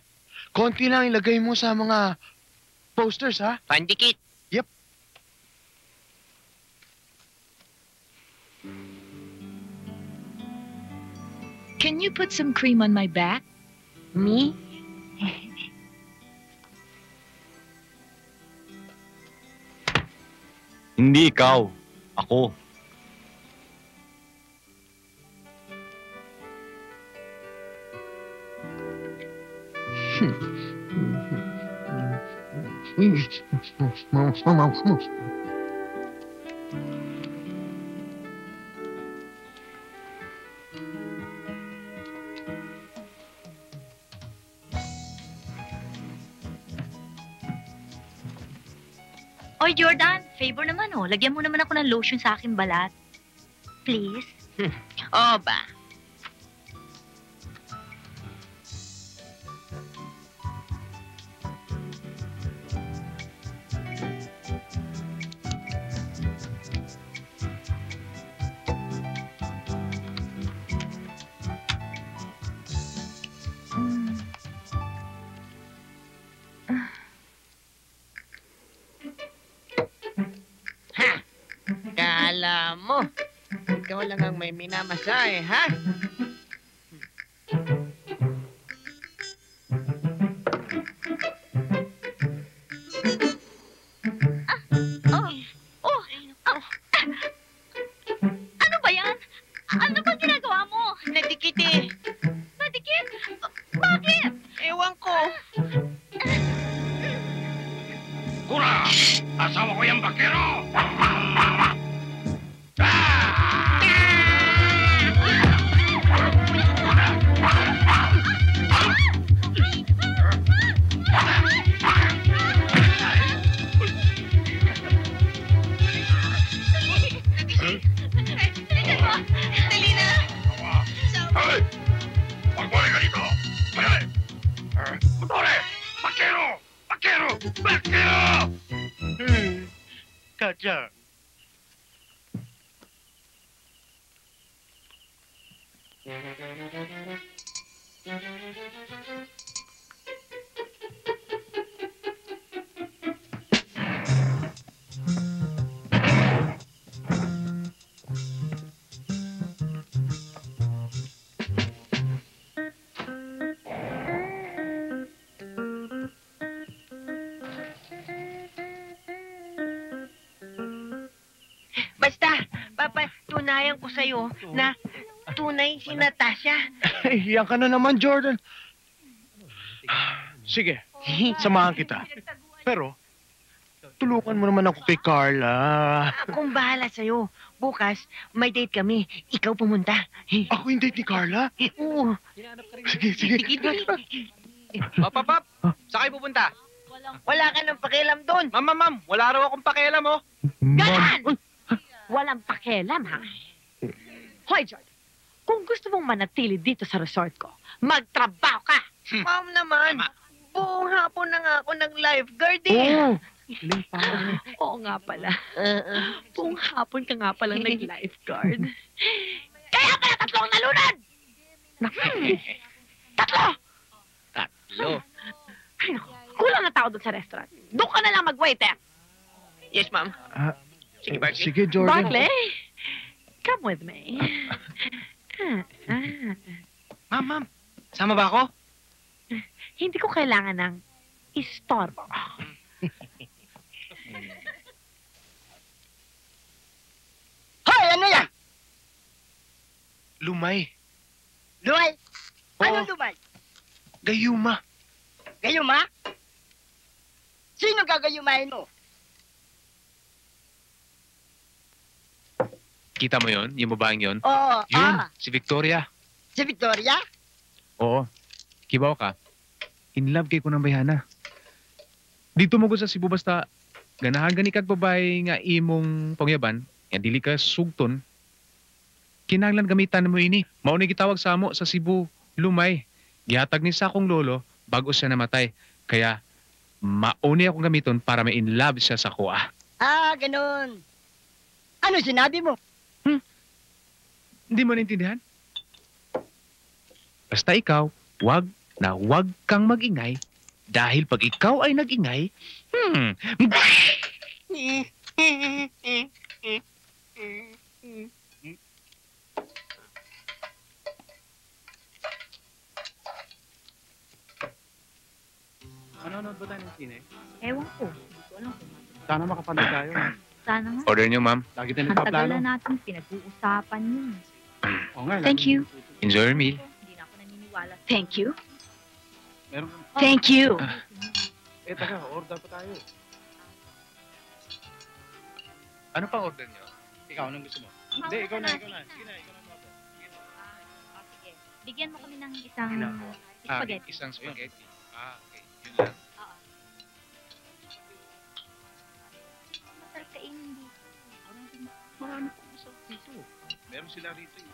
Konti lang ilagay mo sa mga posters ha. Pandikit. Yep. Can you put some cream on my back? Me? Hindi ikaw. Ako. Hoy, Jordan, favor naman oh. Lagyan mo naman ako ng lotion sa aking balat. Please? O ba? Kala mo, ikaw lang ang may minamasahe, ha? Ano ba yan? Ano ba ginagawa mo? Nadikit eh. Nadikit? Bakit? Ewan ko. Kura! Asawa ko yung bakero! Dali na! Hey! Magbalik ka dito! Hey! Motore! Bakero! Bakero! Bakero! Katya! Basta, papatunayan ko sa'yo na tunay si Natasha. Iyan ka na naman, Jordan. Sige, samahan kita. Pero, tulungan mo naman ako kay Carla. Akong bahala sa'yo. Bukas, may date kami. Ikaw pumunta. Ako yung date ni Carla? Oo. Sige, sige. Pap, saan kayo pupunta? Wala ka nang pakialam doon. Ma'am, wala raw akong pakialam, oh. Ganan! Walang pakialam, ha? Hoy, Jordan. Kung gusto mong manatili dito sa resort ko, magtrabaho ka! Ma'am naman, buong hapon na nga ako nag-lifeguard eh. Oo nga pala. Buong hapon ka nga palang nag-lifeguard. Kaya pala tatlong nalunan! Tatlo! Ay, naku. Kulang na tao doon sa restaurant. Doon ka na lang mag-waiter. Yes, ma'am. Sige, Barkley. Sige, Jordan. Barkley, come with me. Ma'am, sama ba ako? Hindi ko kailangan ng istorbo. Hoy, ano yan? Lumay. Lumay? Oo. Anong lumay? Gayuma. Gayuma? Sino gagayumahin mo? Kita mo yon, yung babaeng yon? Oo, Yun, si Victoria. si Victoria? Oo. Kibaw ka. In love kay ko ng bayhana. Dito mo ko sa Cebu basta ganahan gani kag babae nga imong pangyaban, nga dili ka sugton. Kinahanglan gamitan mo ini. Mao ni gitawag sa amo sa Cebu, Lumay. Gihatag ni sa akong lolo bago siya namatay. Kaya mauni akong gamiton para may in love siya sa kuha. Ah, ganun. Ano sinabi mo? Hindi mo naintindihan? Basta ikaw, wag kang magingay dahil pag ikaw ay nagingay, Manonood ba tayo ng sine? Ewan ko. Hindi ko alam. Sana makapanood tayo. Sana nga. Order niyo, ma'am. Lagi tayo Ang tagal nagpaplano. na natin pinag-uusapan yun. Oo nga, Thank you. Enjoy your meal. Hindi na ako naniniwala. Thank you. Meron. Thank you. Taga, order pa tayo. Ano pang order niyo? Ikaw, anong gusto mo? Hindi, ikaw na. Sige na, ikaw na. Sige. Bigyan mo kami ng isang Ah, spaghetti. isang spaghetti. Ah, okay. Yun lang. Meron sila rito eh.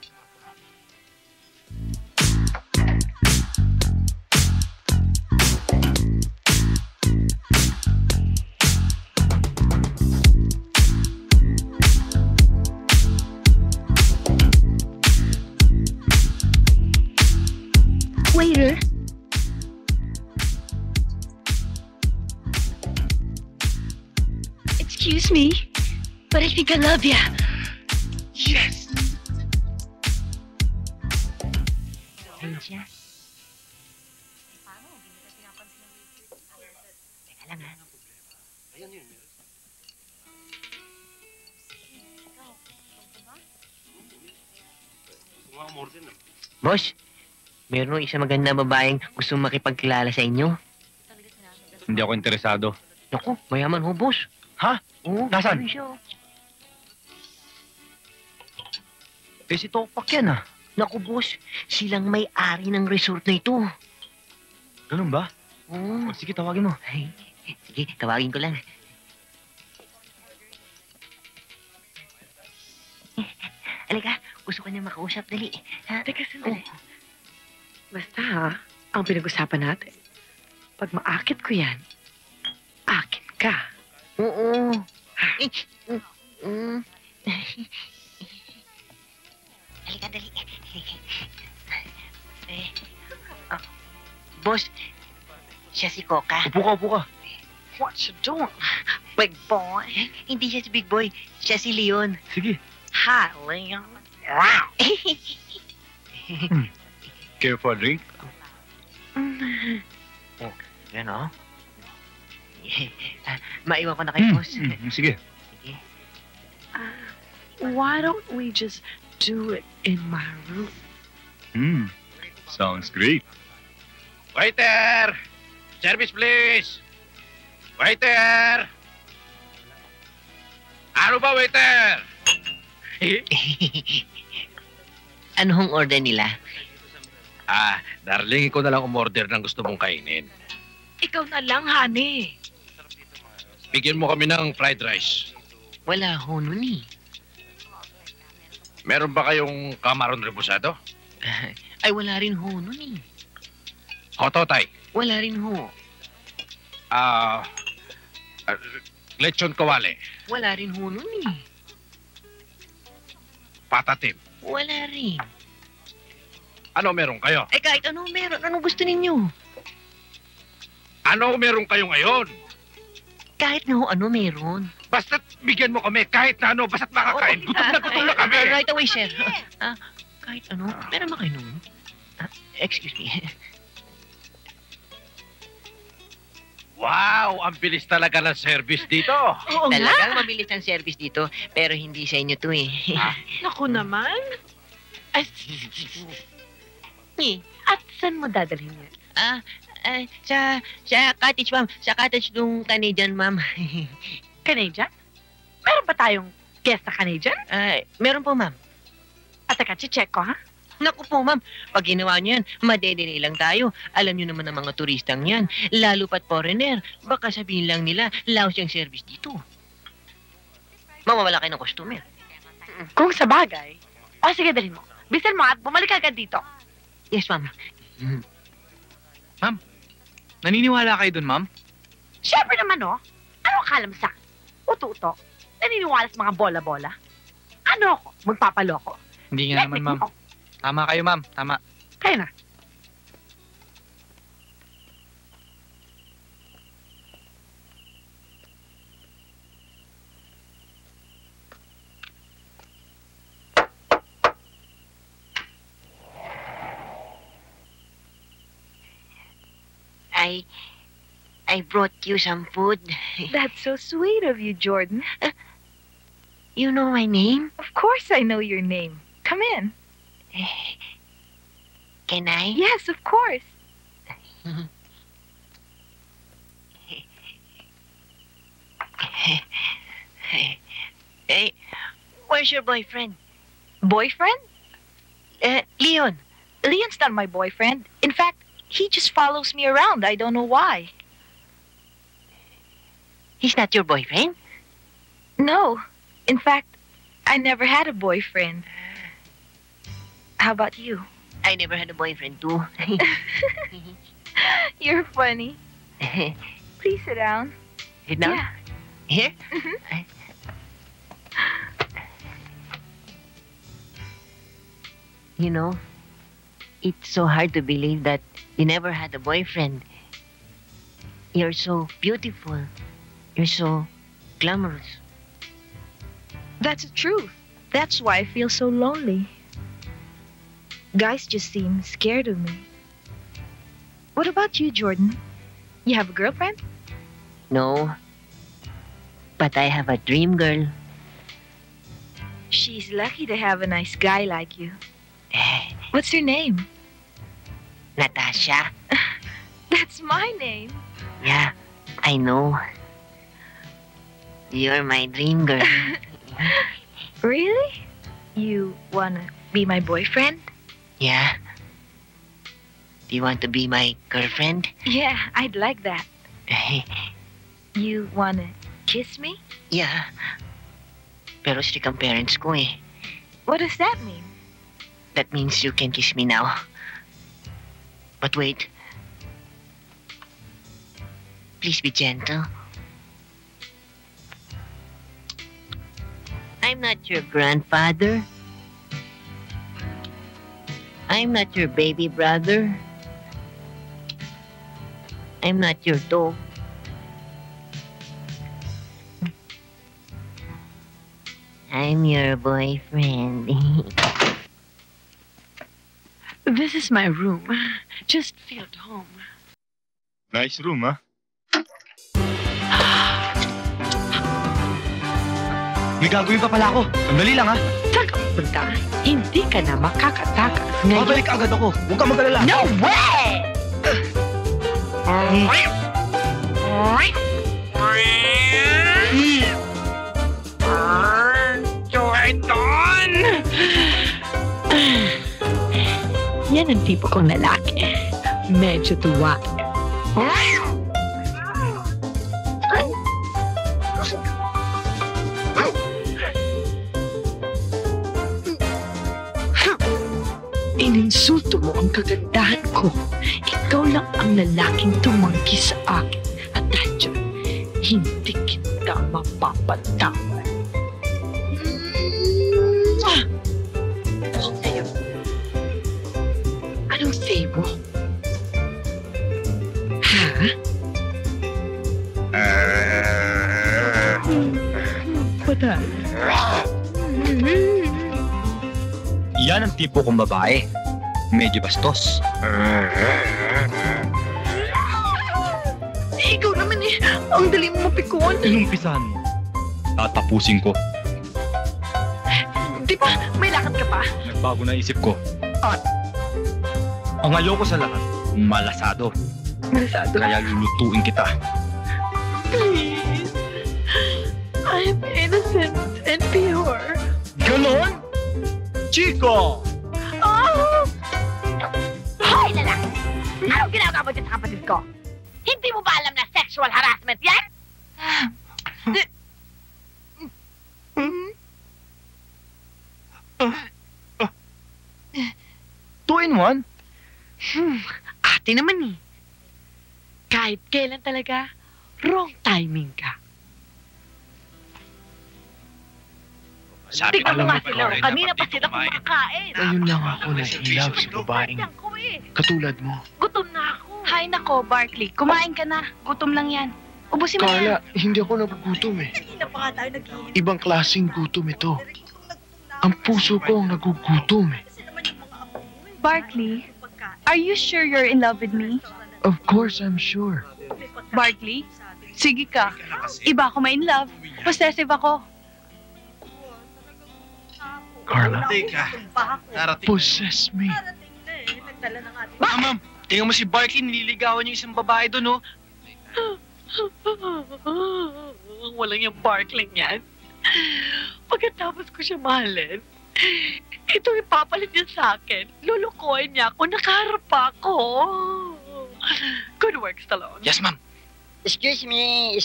Waiter. Excuse me, but I think I love ya. Yes! Ayun siya. Teka lang ha. Boss, meron isang magandang babaeng gusto makipagkilala sa inyo. Hindi ako interesado. Naku, mayaman ho, boss. Ha? Oo, Nasaan? ayun siya, oh. Eh, si Topak yan ah. Naku, boss, silang may-ari ng resort na ito. Ganun ba? Oo. O, sige, tawagin mo. Ay, sige, tawagin ko lang. Alika, gusto ko niya makausap. Dali. Ha? Teka, sandali. Basta ha, ang pinag-usapan natin, pag maakit ko yan, akit ka. Oo. Halika, dali. Boss, siya si Coca. Upo ka, upo ka. What you doing, big boy? Hindi siya si Big Boy, siya si Leon. Sige. Hi, Leon. Care for a drink? Yan o. Maiwan ko na kayo, boss. Sige. Sige. Why don't we just do it in my room? Sounds great. Waiter! Service, please! Waiter! Ano ba, waiter? Ano hong order nila? Darling, ikaw na lang umorder ng gusto mong kainin. Ikaw na lang, honey. Bigyan mo kami ng fried rice. Wala ho nun eh. Meron ba kayong kamaron reposado? Ay, wala rin ho nun eh. Hototay? Wala rin ho. Lechon kawali? Wala rin ho nun eh. Patatim? Wala rin. Ano meron kayo? Eh, kahit ano meron. Anong gusto ninyo? Ano meron kayo ngayon? Kahit na ho ano meron. Basta't bigyan mo kami kahit na ano, basta't makakain. Gutom na kami. Right away, sir. Kahit ano, meron ba kayo nun? Excuse me. Wow, ang bilis talaga ng service dito. Oo nga. Talagang mabilis ang service dito, pero hindi sa inyo to eh. Naku naman. Ay, at saan mo dadalhin yan? Sa cottage, ma'am. Sa cottage nung Canadian, ma'am. Canadian? Meron ba tayong guest na Canadian? Meron po, ma'am. At teka, check ko, ha? Naku po, ma'am. Pag ginawa niyo yan, madedelay lang tayo. Alam niyo naman ng mga turistang yan. Lalo pat foreigner. Baka sabihin lang nila, laos yung service dito. Mawawala kayo ng customer. Kung sa bagay. O, sige, dalhin mo. Bisan mo at bumalik agad dito. Yes, ma'am. Naniniwala kayo dun, ma'am? Siyempre naman, oh. Ano akala mo sa akin? Uto-uto. Naniniwala sa mga bola-bola. Ano ako? Magpapaloko. Hindi nga naman, ma'am. Tama kayo, ma'am. Tama. Kaya na. I brought you some food. That's so sweet of you, Jordan. You know my name? Of course I know your name. Come in. Can I? Yes, of course. Hey, where's your boyfriend? Boyfriend? Leon. Leon's not my boyfriend. In fact, he just follows me around. I don't know why. He's not your boyfriend? No. In fact, I never had a boyfriend. How about you? I never had a boyfriend too. You're funny. Please sit down. Sit down? Yeah. Here? Mhm. You know, it's so hard to believe that you never had a boyfriend. You're so beautiful. You're so glamorous. That's the truth. That's why I feel so lonely. Guys just seem scared of me. What about you, Jordan? You have a girlfriend? No. But I have a dream girl. She's lucky to have a nice guy like you. What's her name? Natasha. That's my name. Yeah, I know. You're my dream girl. Really? You wanna be my boyfriend? Yeah. Do you want to be my girlfriend? Yeah, I'd like that. You wanna kiss me? Yeah. Pero strict ang parents ko eh. What does that mean? That means you can kiss me now. But wait. Please be gentle. I'm not your grandfather. I'm not your baby brother. I'm not your dog. I'm your boyfriend. This is my room. Just feel at home. Nice room, ha? May gagawin pa pala ako. Sandali lang, ha? Saan ka pupunta? Hindi ka na makakatakas ngayon. Babalik agad ako. Huwag ka mag-alala. No way! Jordan! Yan ang tipo kong lalaki. Medyo tuwa. Ininsulto mo ang kagandahan ko. Ikaw lang ang lalaking tumanggi sa akin. At dahil dyan, hindi kita mapapatawad. Sa'yo. Anong say mo? Ha? Patay. Yan ang tipo kong babae. Medyo bastos. Ikaw naman eh. Ang dali mo mapikon. Inumpisahan mo. Tatapusin ko. Di ba may lakad ka pa? Nagbago na isip ko. At ang ayoko sa lahat, malasado. Malasado? Kaya lulutuin kita. Please. I'm innocent and pure. Ganon? Chico! Oh! Hoy, lalaki! Anong ginagawa mo dyan sa kapatid ko? Hindi mo ba alam na sexual harassment yan? Two in one? Ate naman eh. Kahit kailan talaga, wrong timing ka. Tignan mo nga sila. Kanina pa sila kumakain. Ngayon lang ako na-in-love sa babaeng katulad mo. Gutom na ako. Hay nako, Barkley. Kumain ka na. Gutom lang yan. Ubusin mo Carla, yan. hindi ako nagugutom eh. Kanina pa nga tayo nag-iinit. Ibang klaseng gutom ito. Ang puso ko ang nagugutom eh. Barkley, are you sure you're in love with me? Of course, I'm sure. Barkley, sige ka. Iba ako ma-in love. Possessive ako. Carla, Teka. possess me. Nagdala ng ating... Ma'am, tingnan mo si Barkley, nililigawan niya isang babae doon, oh. Walang yung Barkley yan. Pagkatapos ko siya mahalin, ito ipapalit niya sa akin. Lulukoy niya ako. Nakaharap pa ako. Good work, Stallone. Yes, ma'am. Excuse me.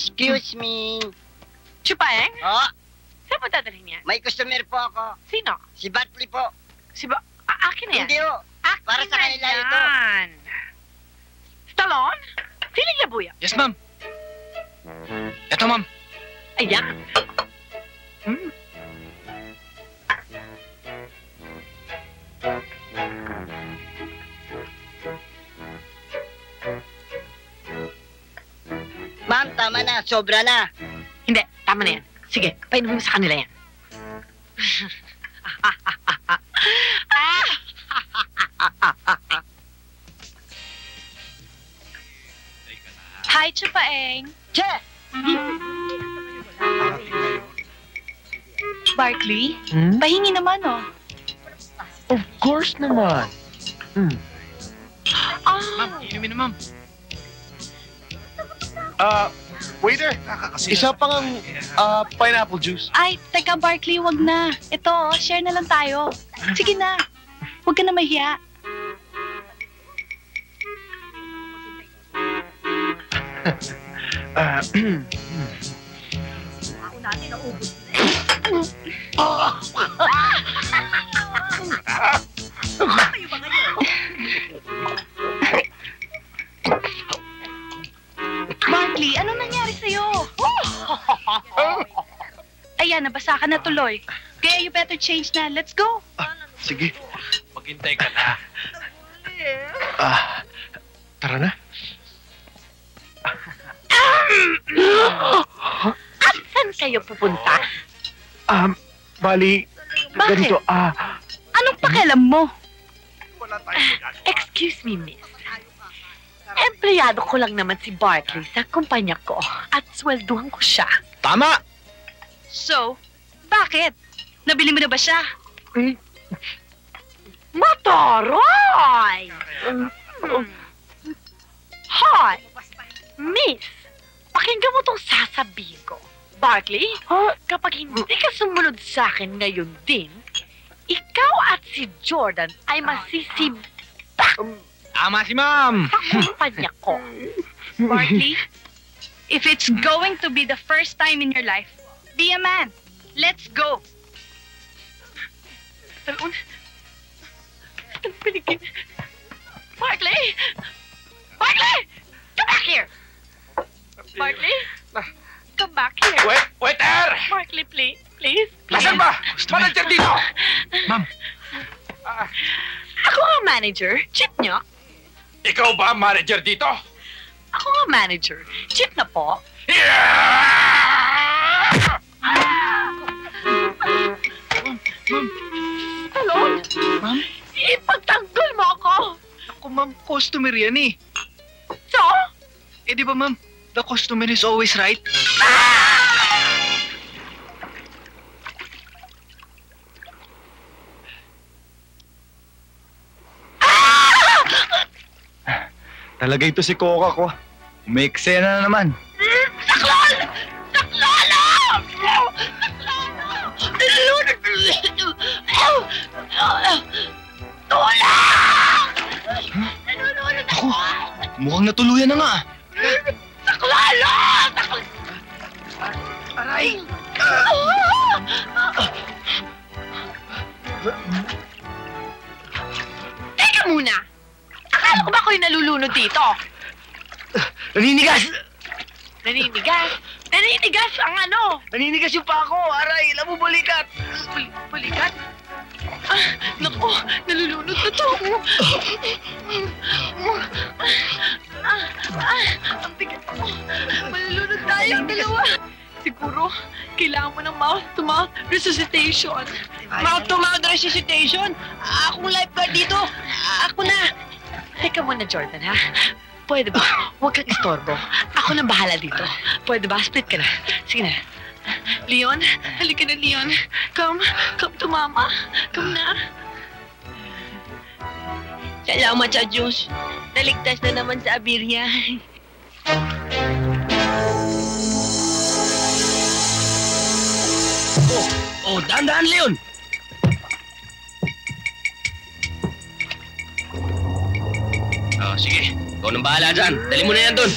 Chupayeng? Oh, Saan mo dadalhin yan? May customer po ako. Sino? Si Batley po. Akin na yan. Hindi ho. Akin Para sa na kanila yan. ito. Stallone? Siling labuya. Yes, ma'am. Eto, ma'am. Ayan. Ma'am, tama na. Sobra na. Hindi, tama na yan. Sige, painumin mo sa kanila yan. Hi, Chupaeng. Che! Barkley, pahingi naman, oh. Of course naman. Ma'am, inumin na, ma'am. Waiter, isa pang pineapple juice. Ay, teka, Barkley, wag na. Ito, share na lang tayo. Sige na. Huwag ka na mahiya. Barkley, anong nangyari sa'yo? Ayan, nabasa ka na tuloy. Kaya you better change na. Let's go. Sige. Maghintay ka na. Tara na. At saan kayo pupunta? Bali, Bakit? ganito, Anong pakialam mo? Excuse me, miss. Empleyado ko lang naman si Barkley sa kumpanya ko at swelduhan ko siya. Tama! So, bakit? Nabili mo na ba siya? Matoroy! Hoy! Miss, pakinggan mo tong sasabihin ko. Barkley, kapag hindi ka sumunod sa akin ngayon din, ikaw at si Jordan ay masisibak Tama si ma'am! sa kumpanya ko. Barkley, if it's going to be the first time in your life, be a man. Let's go. Talon. Piligin. Barkley! Barkley! Come back here! Barkley? Come back here. Waiter! Barkley, please. Please. Nasaan ba? Manager dito! Ma'am. Ako ang manager. Chip niyo. Ikaw ba ang manager dito? Ako ang manager. Chip na po. Talon! Ma'am? Ipagtanggol mo ako! Ako, ma'am, customer yan eh. So? Eh, di ba, ma'am? The customer is always right. Talaga ito si Coca ko. May eksena na naman. Saklol! Saklolo! Tulong! Nalulunod ako! Mukhang natuluyan na nga. Saklolo! Aray! Teka muna! Akala ko ba ako'y nalulunod dito? Naninigas! Naninigas? Naninigas ang ano? Naninigas yung pa ako! Aray! Alam mo, balikat! Balikat? Naku, nalulunod na to. Ang bigat ako. Malulunod tayo, dalawa. Siguro, kailangan mo ng mouth-to-mouth resuscitation. Mouth-to-mouth resuscitation? Akong lifeguard dito! Ako na! Teka muna, Jordan, ha? Pwede ba? Huwag kang istorbo. Ako nang bahala dito. Pwede ba? Split ka na. Sige na. Leon, halika na, Leon. Come to mama. Come na. Salamat sa Diyos. Naligtas na naman sa abirya. Dahan-dahan, Leon! Sige. Ikaw nang bahala dyan. Dali mo na yan doon.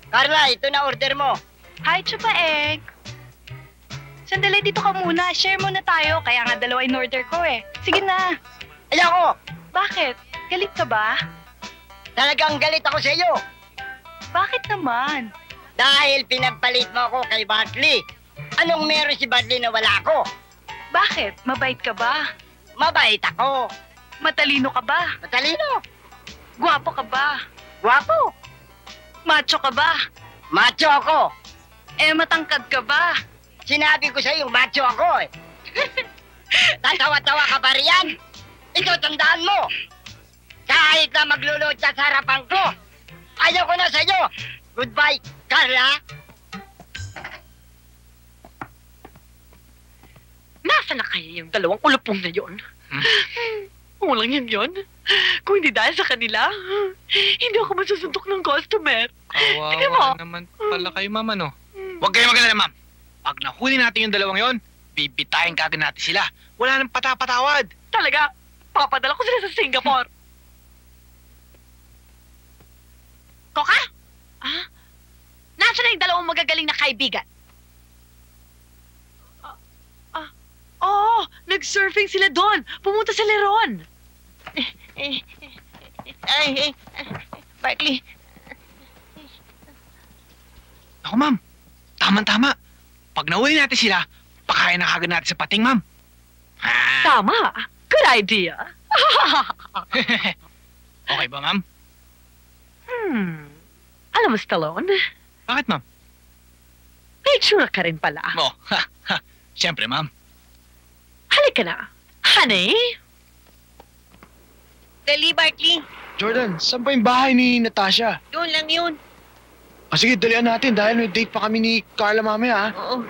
Carla, ito na order mo. Hi, Chupaeg. Sandali, dito ka muna. Share muna tayo. Kaya nga dalawa in order ko eh. Sige na. Ayoko! Bakit? Galit ka ba? Talagang galit ako sa iyo. Bakit naman? Dahil pinagpalit mo ako kay Bartley. Anong meron si Bartley na wala ako? Bakit? Mabait ka ba? Mabait ako. Matalino ka ba? Matalino. Gwapo ka ba? Gwapo. Macho ka ba? Macho ako. Eh, matangkad ka ba? Sinabi ko sa iyo, macho ako eh. Tatawa-tawa ka ba riyan? Ito, tandaan mo. Kahit na maglulod ka sa harapan ko, ayaw ko na sa iyo. Goodbye, Carla. Nasaan na kaya yung dalawang ulupong na yon? Walang yun. Kung hindi dahil sa kanila, hindi ako masusuntok ng customer. Tingnan mo. Kawawa naman pala kayo, ma'am, ano? Huwag kayo magalala, ma'am. Pag nahuli natin yung dalawang yon, bibitayin kagad natin sila. Wala nang patapatawad. Talaga, papadala ko sila sa Singapore. Koka? Ah? Nasaan na yung dalawang magagaling na kaibigan? Oo, nag-surfing sila doon. Pumunta sa Leron. Bartley. Ako, ma'am. Tama-tama. Pag nahuli natin sila, pakain na kagad natin sa pating, ma'am. Tama. Good idea. Okay ba, ma'am? Alam mo, Stallone, Bakit, ma'am? may tsura ka rin pala. Oh, siyempre, ma'am. Halika na. Honey? Dali, Bartley. Jordan, saan pa yung bahay ni Natasha? Doon lang yun. Sige, dalian natin dahil may date pa kami ni Carla mamaya, ha? Oo.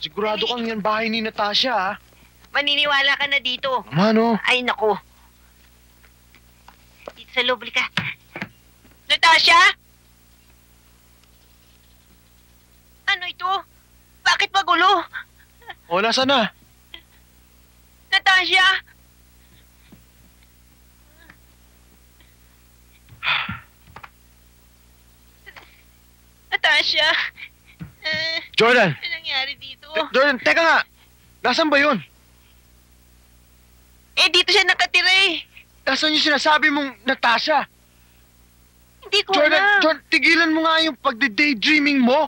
Sigurado kang yan bahay ni Natasha, ha? Maniniwala ka na dito. Mano? Ay, nako. Dito sa loob ka. Natasha? Ano ito? Bakit magulo? O, nasa na? Natasha? Natasha? Jordan! Ano nangyari dito? Jordan, teka nga! Nasaan ba yun? Eh, dito siya nakatira eh. Nasaan yung sinasabi mong Natasha? Hindi ko Jordan, alam. Jordan, tigilan mo nga yung pagde-daydreaming mo.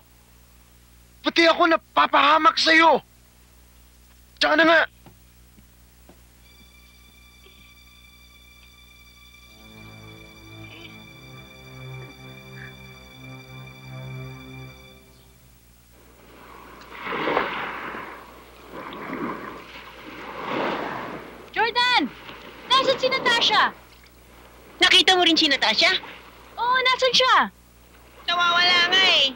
Pati ako napapahamak sa'yo. Tsaka na nga. Jordan! Nasaan si Natasha? Nakita mo rin si Natasha? Oo, nasaan siya? Nawawala nga eh.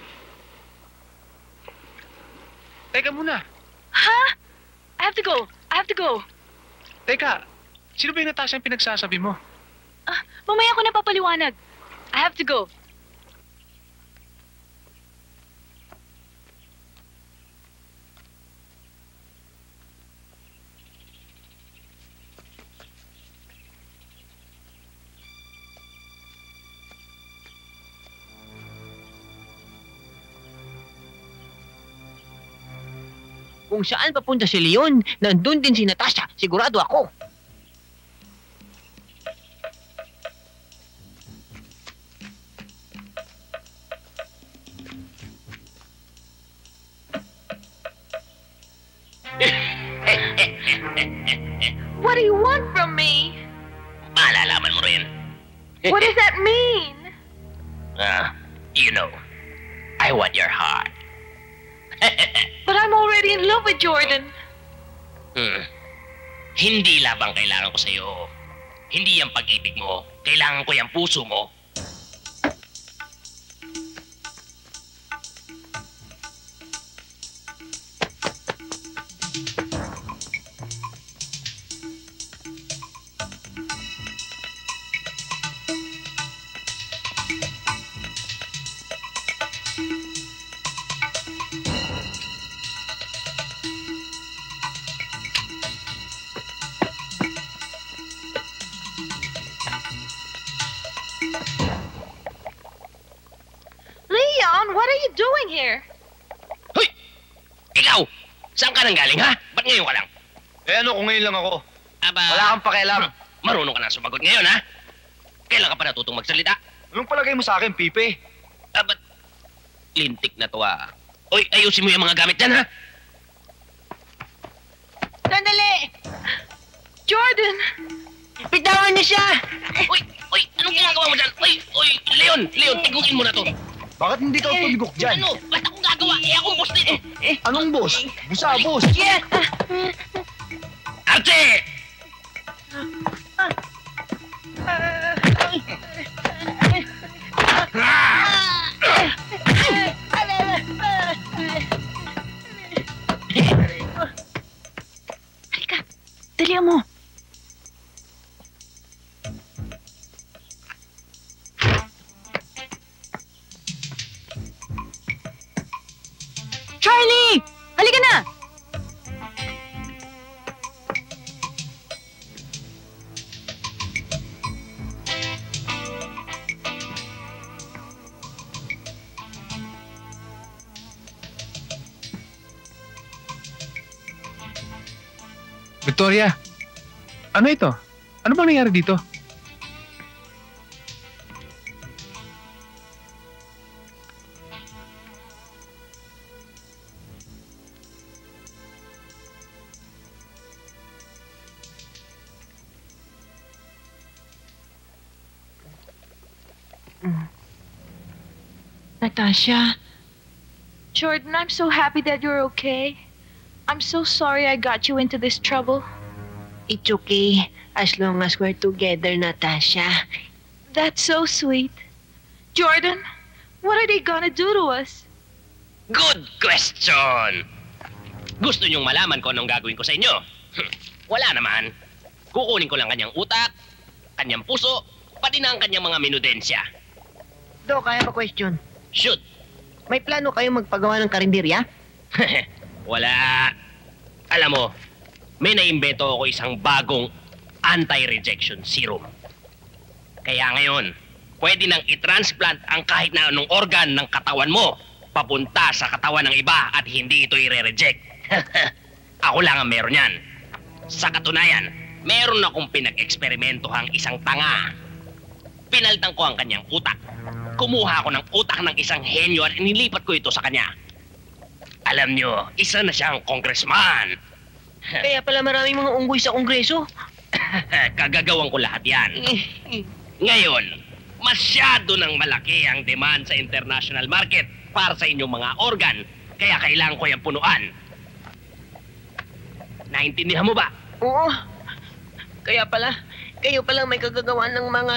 Teka muna. Ha? I have to go. I have to go. Teka, sino ba yung Natasha yung pinagsasabi mo? Mamaya ko na papaliwanag. I have to go. Kung saan papunta si Leon, nandun din si Natasha. Sigurado ako. What do you want from me? Malalaman mo rin. What does that mean? You know, I want your heart. But I'm already in love with Jordan. Hindi labang kailangan ko sa'yo. Hindi yung pag-ibig mo. Kailangan ko yung puso mo. you doing here? Ikaw! Saan ka nang galing, ha? Ba't ngayon ka lang? Eh ano kung ngayon lang ako? Aba... Wala kang pakialam. Marunong ka na sumagot ngayon, ha? Kailan ka pa natutong magsalita? Anong palagay mo sa akin, Pipe? Ba't lintik na to, ah? Uy, ayusin mo yung mga gamit dyan, ha? Sandali! Jordan! Bitawan niyo siya! Uy, anong ginagawa mo dyan? Uy, Leon, tigukin mo na to. Bakit hindi ka tumigok dyan? Ano? Ba't akong gagawa? Akong boss dito. Anong boss? Busa, boss! Yeah! Archie! Halika, dalihan mo. Charlie! Halika na! Victoria, ano ito? Ano bang nangyari dito? Natasha. Jordan, I'm so happy that you're okay. I'm so sorry I got you into this trouble. It's okay, as long as we're together, Natasha. That's so sweet. Jordan, what are they gonna do to us? Good question! Gusto niyong malaman kung anong gagawin ko sa inyo? Wala naman. Kukunin ko lang kanyang utak, kanyang puso, pati na ang kanyang mga minudensya. Do, kaya pa question. Shoot! May plano kayo magpagawa ng karinderya? Wala. Alam mo, may naimbento ako isang bagong anti-rejection serum. Kaya ngayon, pwede nang i-transplant ang kahit na anong organ ng katawan mo papunta sa katawan ng iba at hindi ito i-reject. Ako lang ang meron yan. Sa katunayan, meron akong pinag-eksperimentohang isang tanga. Pinaltan ko ang kanyang utak. Kumuha ako ng utak ng isang henyo at inilipat ko ito sa kanya. Alam nyo, isa na siyang congressman. Kaya pala maraming mga unggoy sa kongreso. Kagagawan ko lahat yan. Ngayon, masyado nang malaki ang demand sa international market para sa inyong mga organ, kaya kailangan ko yung punuan. Naintindihan mo ba? Oo. Kaya pala, kayo palang may kagagawan ng mga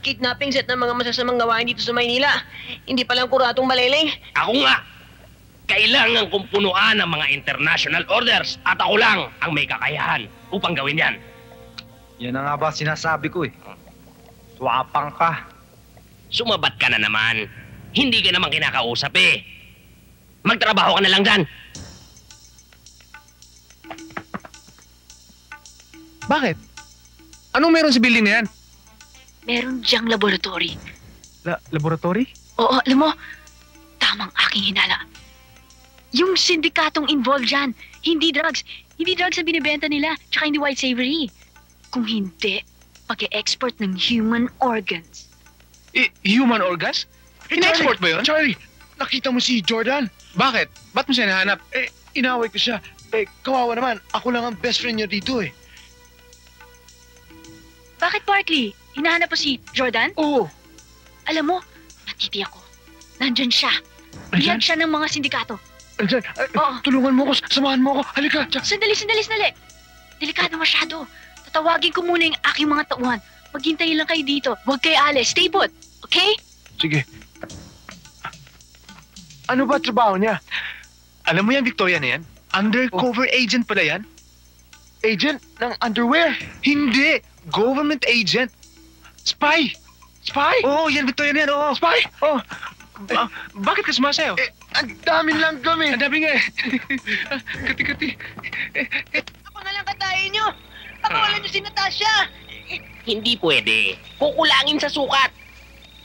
kidnappings at ng mga masasamang gawain dito sa Maynila. Hindi palang kuratong maleleng. Ako nga! Kailangan kong punuan ang mga international orders at ako lang ang may kakayahan upang gawin yan. Yan na nga ba sinasabi ko eh. Swapang ka. Sumabat ka na naman. Hindi ka naman kinakausap eh. Magtrabaho ka na lang dyan. Bakit? Anong meron sa building na yan? Meron diyang laboratory. Laboratory? Oo, alam mo, tamang aking hinala. Yung sindikatong involved dyan, hindi drugs. Hindi drugs ang binibenta nila, tsaka hindi white savory. Kung hindi, pag-e-export ng human organs. Human organs? In-export ba yun? Charlie, nakita mo si Jordan? Bakit? Ba't mo siya nahanap? Inaway ko siya. Kawawa naman. Ako lang ang best friend niya dito eh. Bakit, Barkley? Hinahanap mo si Jordan? Oo. Alam mo, natiti ako. Nandyan siya. Biyag siya ng mga sindikato. Tulungan mo ko. Samahan mo ako. Halika. Sandali. Delikado masyado. Tatawagin ko muna yung aking mga tauhan. Maghintay lang kayo dito. Huwag kayo alis. Stay put. Okay? Sige. Ano ba trabaho niya? Alam mo yan, Victoria na yan? Undercover agent pala yan. Agent ng underwear? Hindi! Government agent. Spy! Spy? Oo, yan, Victoria na yan, oo. Spy? Oo. Bakit ka sumasayaw? Ang dami lang kami. Ang dami nga eh. Kati-kati. Ako na lang katayin nyo. Pakawalan nyo si Natasha. Hindi pwede. Kukulangin sa sukat.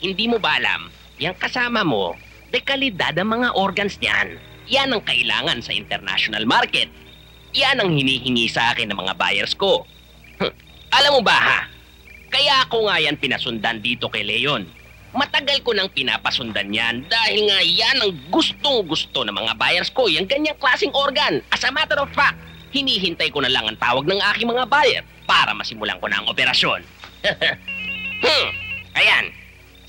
Hindi mo ba alam, yung kasama mo, dekalidad ang mga organs niyan. Yan ang kailangan sa international market. Yan ang hinihingi sa akin ng mga buyers ko. Alam mo ba ha? Kaya ako nga yan pinasundan dito kay Leon. Matagal ko nang pinapasundan yan dahil nga yan ang gustong-gusto ng mga buyers ko, yung ganyang klaseng organ. As a matter of fact, hinihintay ko na lang ang tawag ng aking mga buyer para masimulan ko na ang operasyon. Ayan,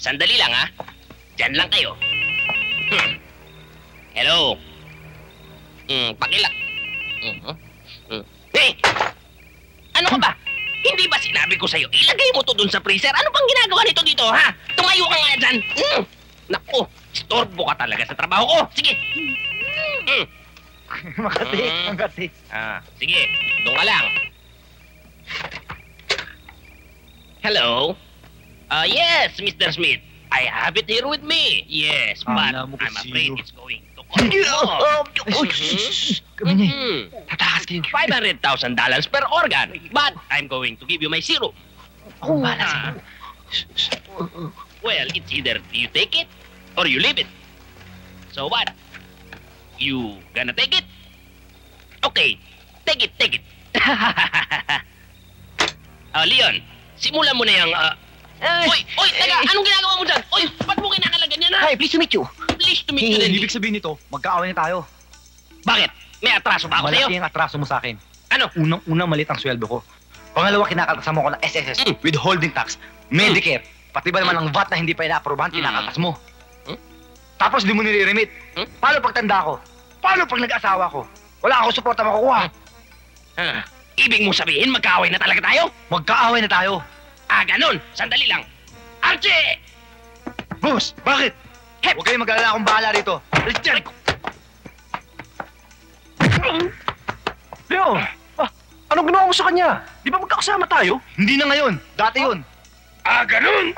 sandali lang ha. Diyan lang kayo. Hello. Pakilak. Hey! Ano ka ba? Hindi ba sinabi ko sa'yo, ilagay mo to dun sa freezer? Ano bang ginagawa nito dito, ha? Tumayo ka nga dyan. Naku, istorbo ka talaga sa trabaho ko. Sige. Makati. Sige, doon ka lang. Hello? Yes, Mr. Smith. I have it here with me. Yes, but I'm afraid it's going to cost Kami niya. Tatakas kayo. $500,000 per organ. But I'm going to give you my serum. Akong bahala sa'yo. Well, it's either you take it or you leave it. So what? You gonna take it? Okay, take it. Leon, simulan mo na yung... Oy, taga, anong ginagawa mo dyan? Oy, ba't mo kinakalagan yan, ha? Hi, pleased to meet you. Pleased to meet you din. Ibig sabihin nito, magkaaway na tayo. Bakit? May atraso ba ako sa'yo? Malaki ang atraso mo sa akin. Ano? Unang malit ang sweldo ko. Pangalawa, kinakaltasan mo ko ng SSS, withholding tax, Medicare, pati ba naman ang VAT na hindi pa inaaprobahan, kinakaltas mo. Tapos di mo nire-remit. Paano pag tanda ko? Paano pag nag-asawa ko? Wala akong suporta makukuha. Ibig mo sabihin, magkaaway na talaga tayo? Magkaaway na tayo. Ganun. Sandali lang. Archie! Boss, bakit? Huwag kayong mag-alala, akong bahala rito. Alis dyan! Leo! Anong ginawa mo sa kanya? Di ba magkakasama tayo? Hindi na ngayon. Dati yun. Ganun?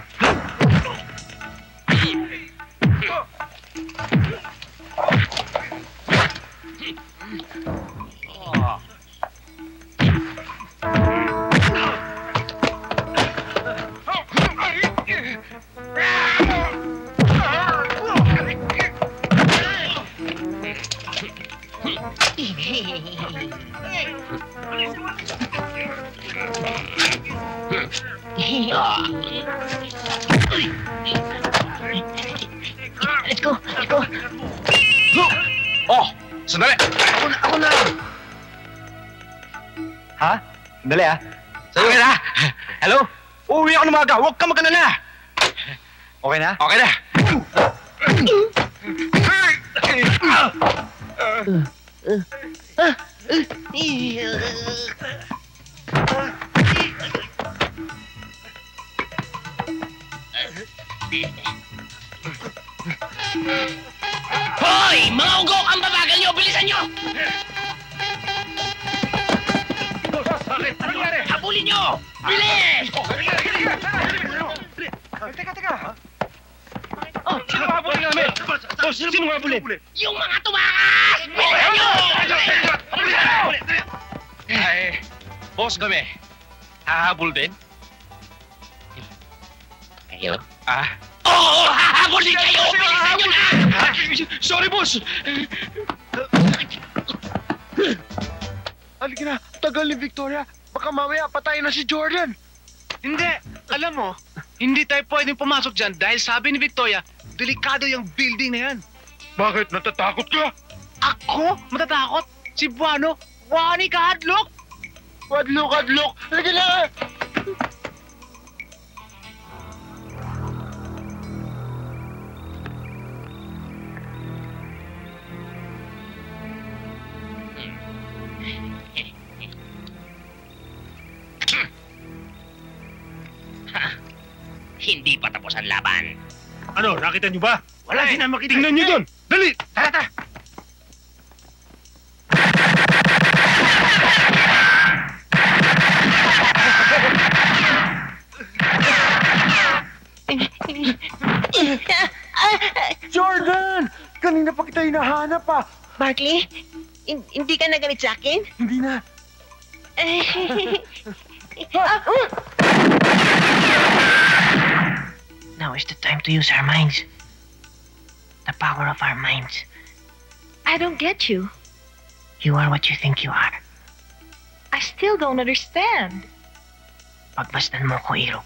Let's go. Oh! Sandali! Ako na! Ha? Sandali Sa'yo. Okay na? Hello? Uuwi ako ng maga. Huwag ka mag-alala. Okay na? Okay na. Hoy! Mga ugok! Ang babagal nyo! Bilisan nyo! Habulin nyo! Bilis! Teka. Sino mga habulin namin? Sino mga habulin? Yung mga tumakas! Bilisan nyo! Boss kami. Hahabol din? Kayo? Oo! Hahabol din kayo! Bilisan nyo na! Sorry, boss! Halika na, tagal ni Victoria. Baka mamaya patayin na si Jordan. Hindi. Alam mo, hindi tayo pwedeng pumasok dyan dahil sabi ni Victoria, delikado yung building na yan. Bakit? Natatakot ka? Ako? Matatakot? Si Buano? Wani ka, hadlok! Hadlok! Halika na! Hindi pa tapos ang laban. Ano, nakita niyo ba? Wala sila makita. Tingnan niyo doon! Dali! Tara! Jordan! Kanina pa kita hinahanap Barkley, hindi ka nagalit sa akin? Hindi na. Now is the time to use our minds. The power of our minds. I don't get you. You are what you think you are. I still don't understand. Pagmasdan mo ko, Irog.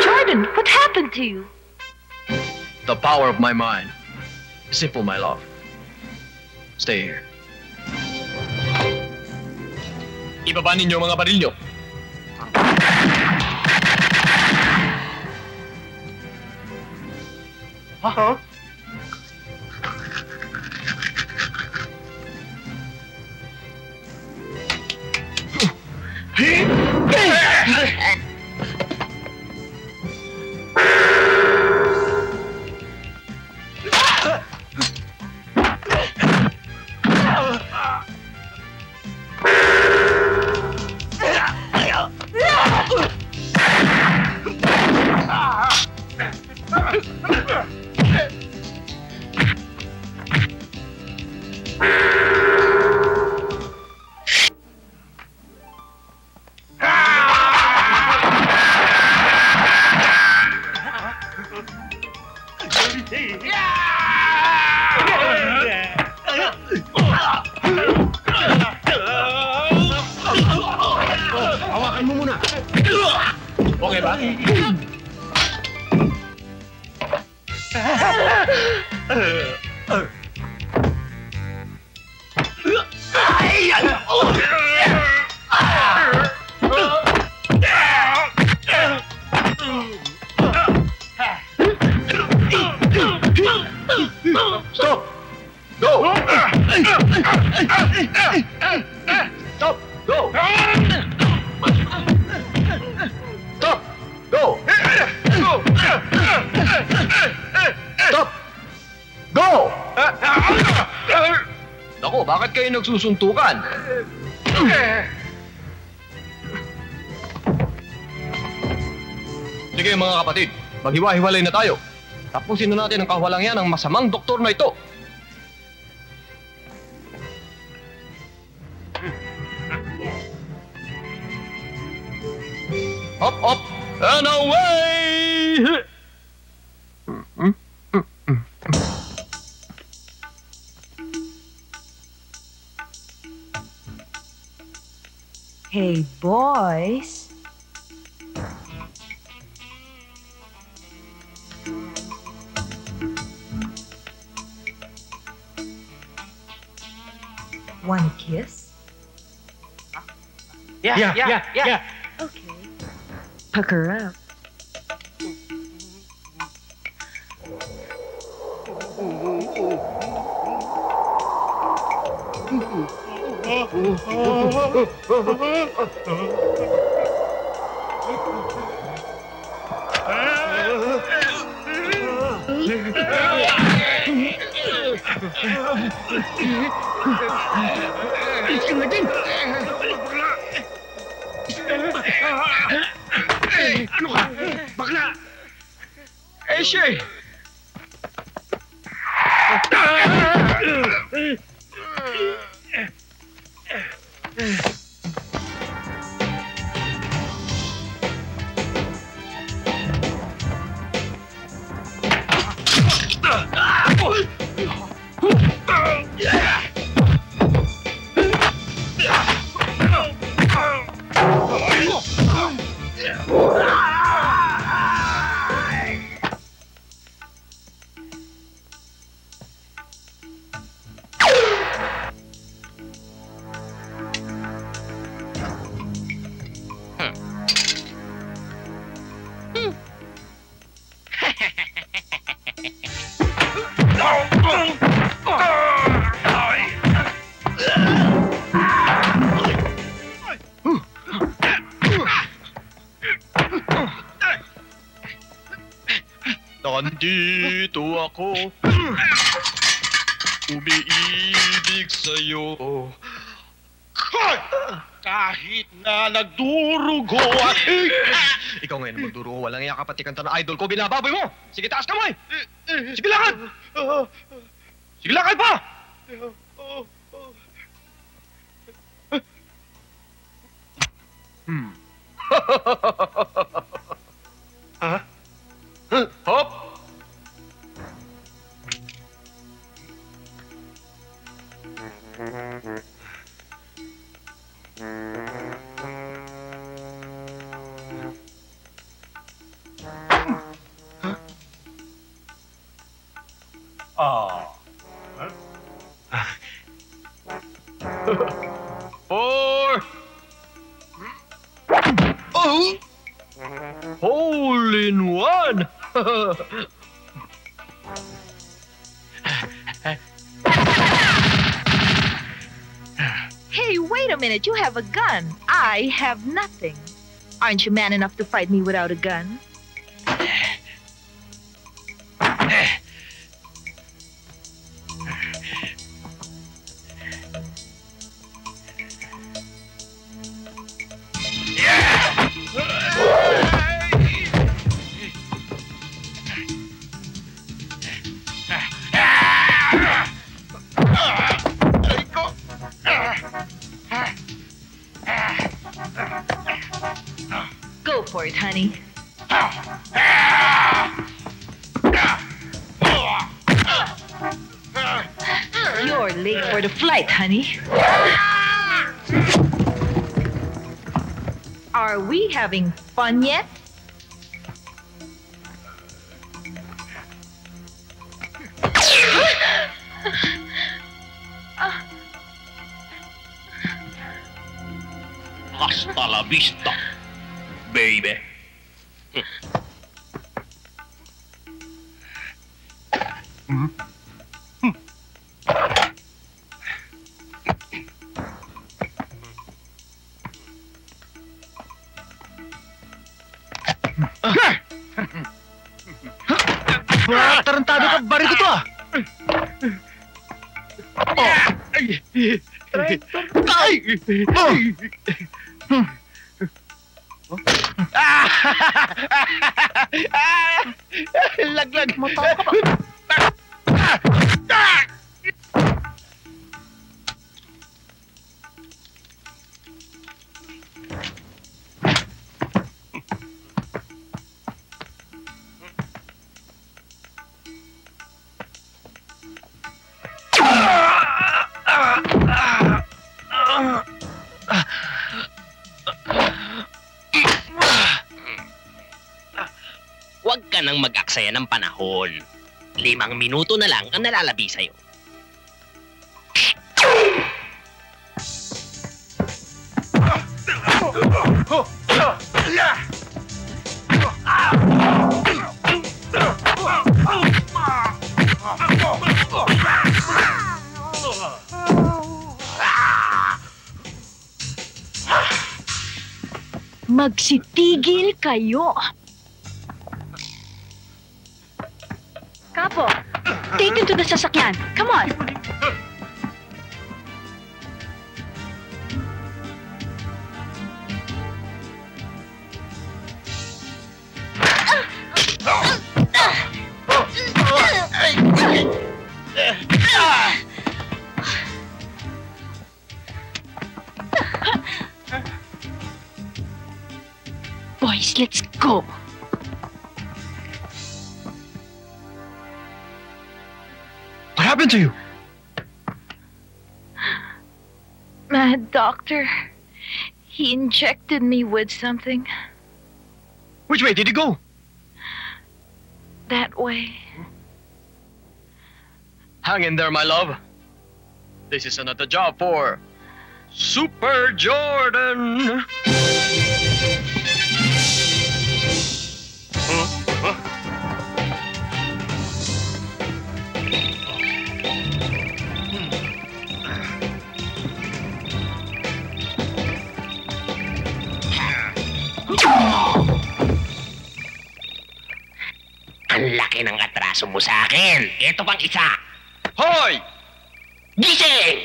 Jordan, what happened to you? The power of my mind. Simple, my love. Stay here. Ibaba ninyo mga barilyo. Huh? Hawakan mo muna. Okay ba? Stop! Go! Stop! Go! Stop! Go! Stop! Go! Naku, bakit kayo nagsusuntukan? Sige mga kapatid, maghiwa-hiwalay na tayo. Tapusin na natin ang kawalang yan ng masamang doktor na ito. Up, up, and away! Hey, boys. Want a kiss? Yeah. Okay. Pucker up. Ano ka? Bakla! Eh, siya! Nandito ako, umiibig sa'yo. Kahit na nagdurugo at... Ikaw ngayon ang magdurugo, walang iya ka pati kanta na idol ko, binababoy mo! Sige, taas kamay! Sige, lakad! Sige, lakad pa! 4. Oh! Hole in one! Hey, wait a minute. You have a gun. I have nothing. Aren't you man enough to fight me without a gun? Go for it, honey. You're late for the flight, honey. Are we having fun yet? Hasta la vista, baby. Tarantado ka, bari ko to ah! Laglag. Matawa ka ba? Huwag ka nang mag-aksaya ng panahon. 5 minuto na lang ang nalalabi sa'yo. Magsitigil kayo. Kapo, take him to the sasakyan. Come on. Boys, let's go. What happened to you? Mad doctor. He injected me with something. Which way did he go? That way. Hang in there, my love. This is another job for Super Jordan. Ang laki ng atraso mo sa akin. Ito pang isa. Hoy! Gising!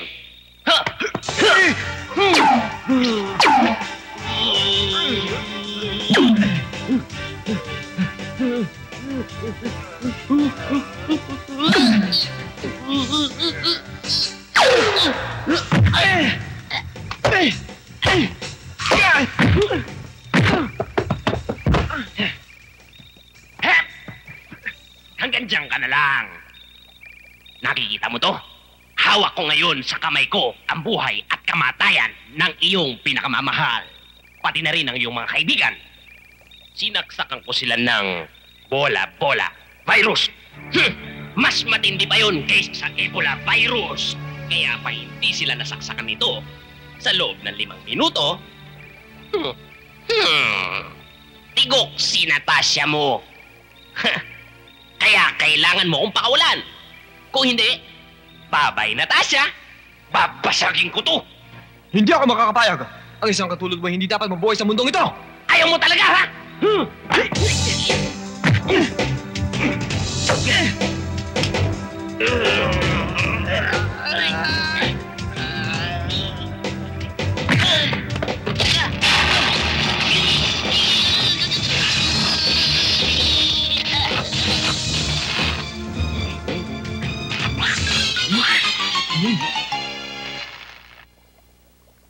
Hanggang dyan ka na lang. Nakikita mo to? Hawak ko ngayon sa kamay ko ang buhay at kamatayan ng iyong pinakamamahal. Pati na rin ang iyong mga kaibigan. Sinaksakan ko sila ng bola-bola virus. Mas matindi pa yun kaysa sa Ebola virus. Kaya pa hindi sila nasaksakan nito. sa loob ng 5 minuto, tigok si Natasha mo. Kaya kailangan mo kong pakawalan. Kung hindi, babay Natasha, babasagin ko to. Hindi ako makakapayag. Ang isang katulad mo hindi dapat mabuhay sa mundong ito. Ayaw mo talaga, ha?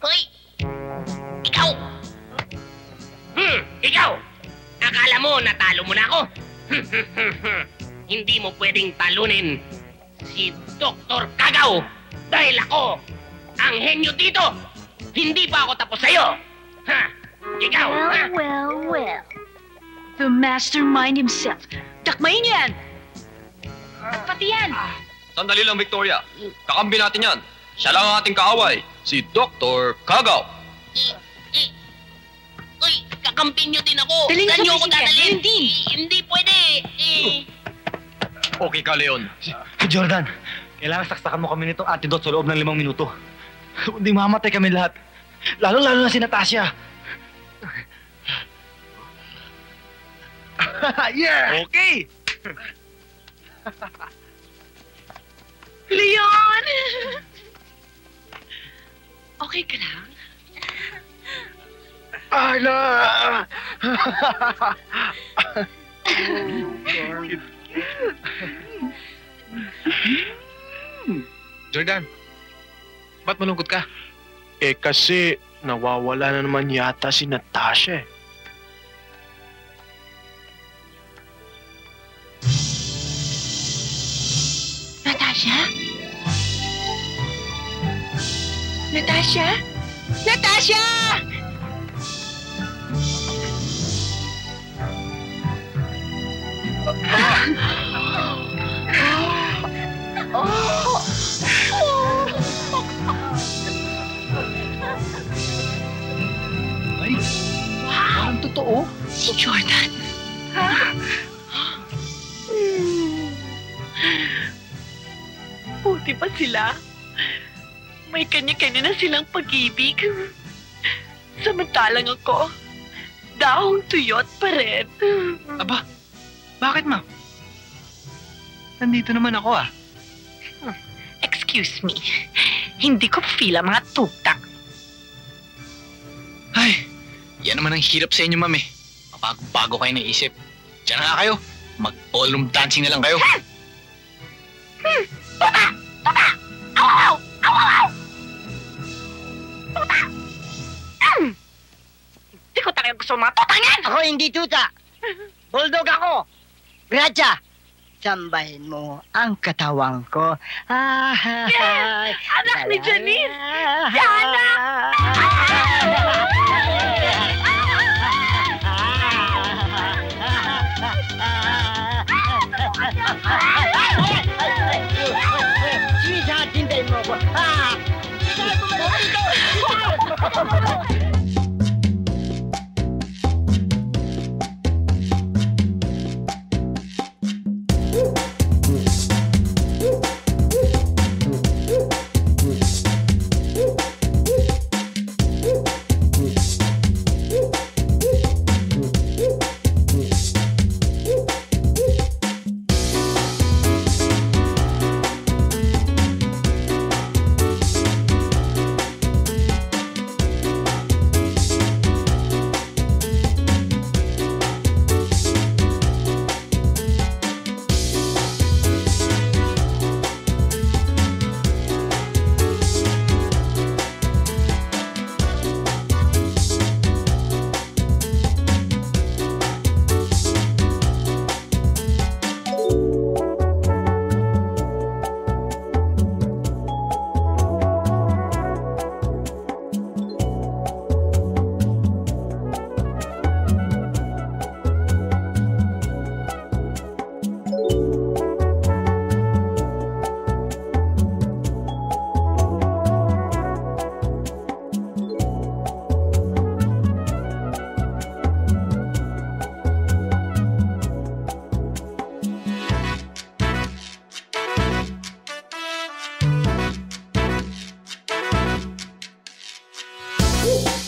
Hoy! Ikaw! Ikaw! Akala mo natalo mo na ako? Hindi mo pwedeng talunin si Dr. Kagaw dahil ako ang henyo dito! Hindi pa ako tapos sa'yo! Ha? Ikaw! ha? Well. The mastermind himself. Takmain niyo yan! At pati yan! Sandali lang, Victoria. Kakambi natin yan. Siya lang ang ating kaaway, si Dr. Kagaw. Uy, kakampin nyo din ako! Daling Saan sa nyo ako presinto, dadalhin? hindi. Hindi pwede! Okay ka, Leon. Jordan, kailangan saksakan mo kami nitong antidote sa loob ng 5 minuto. Hindi mamatay kami lahat. Lalo-lalo na si Natasha. Yeah! Okay! Leon! Okay ka lang? Ayla! Jordan, ba't malungkot ka? Eh kasi nawawala na naman yata si Natasha eh. Natasha? Natasha? Natasha! Ay, parang totoo. Si Jordan. Buti pa sila. May kanya-kanya na silang pag-ibig. Samantalang ako, dahong tuyot pa rin. Aba, bakit, ma'am? Nandito naman ako, ah. Excuse me, hindi ko feel ang mga tuktak. Ay, yan naman ang hirap sa inyo, ma'am eh. Mabago-bago kayo naisip. Diyan na nga kayo. Mag-ballroom dancing na lang kayo. Tuta! Tuta! Aw! Aw! Aw! Tuta! Hindi ko talaga gusto mga tutang yan! Ako hindi tuta. Bulldog ako. Gracia, sambahin mo ang katawang ko. Yes! Anak ni Janice! Diana! Sweetheart, hintayin mo ako. Woo!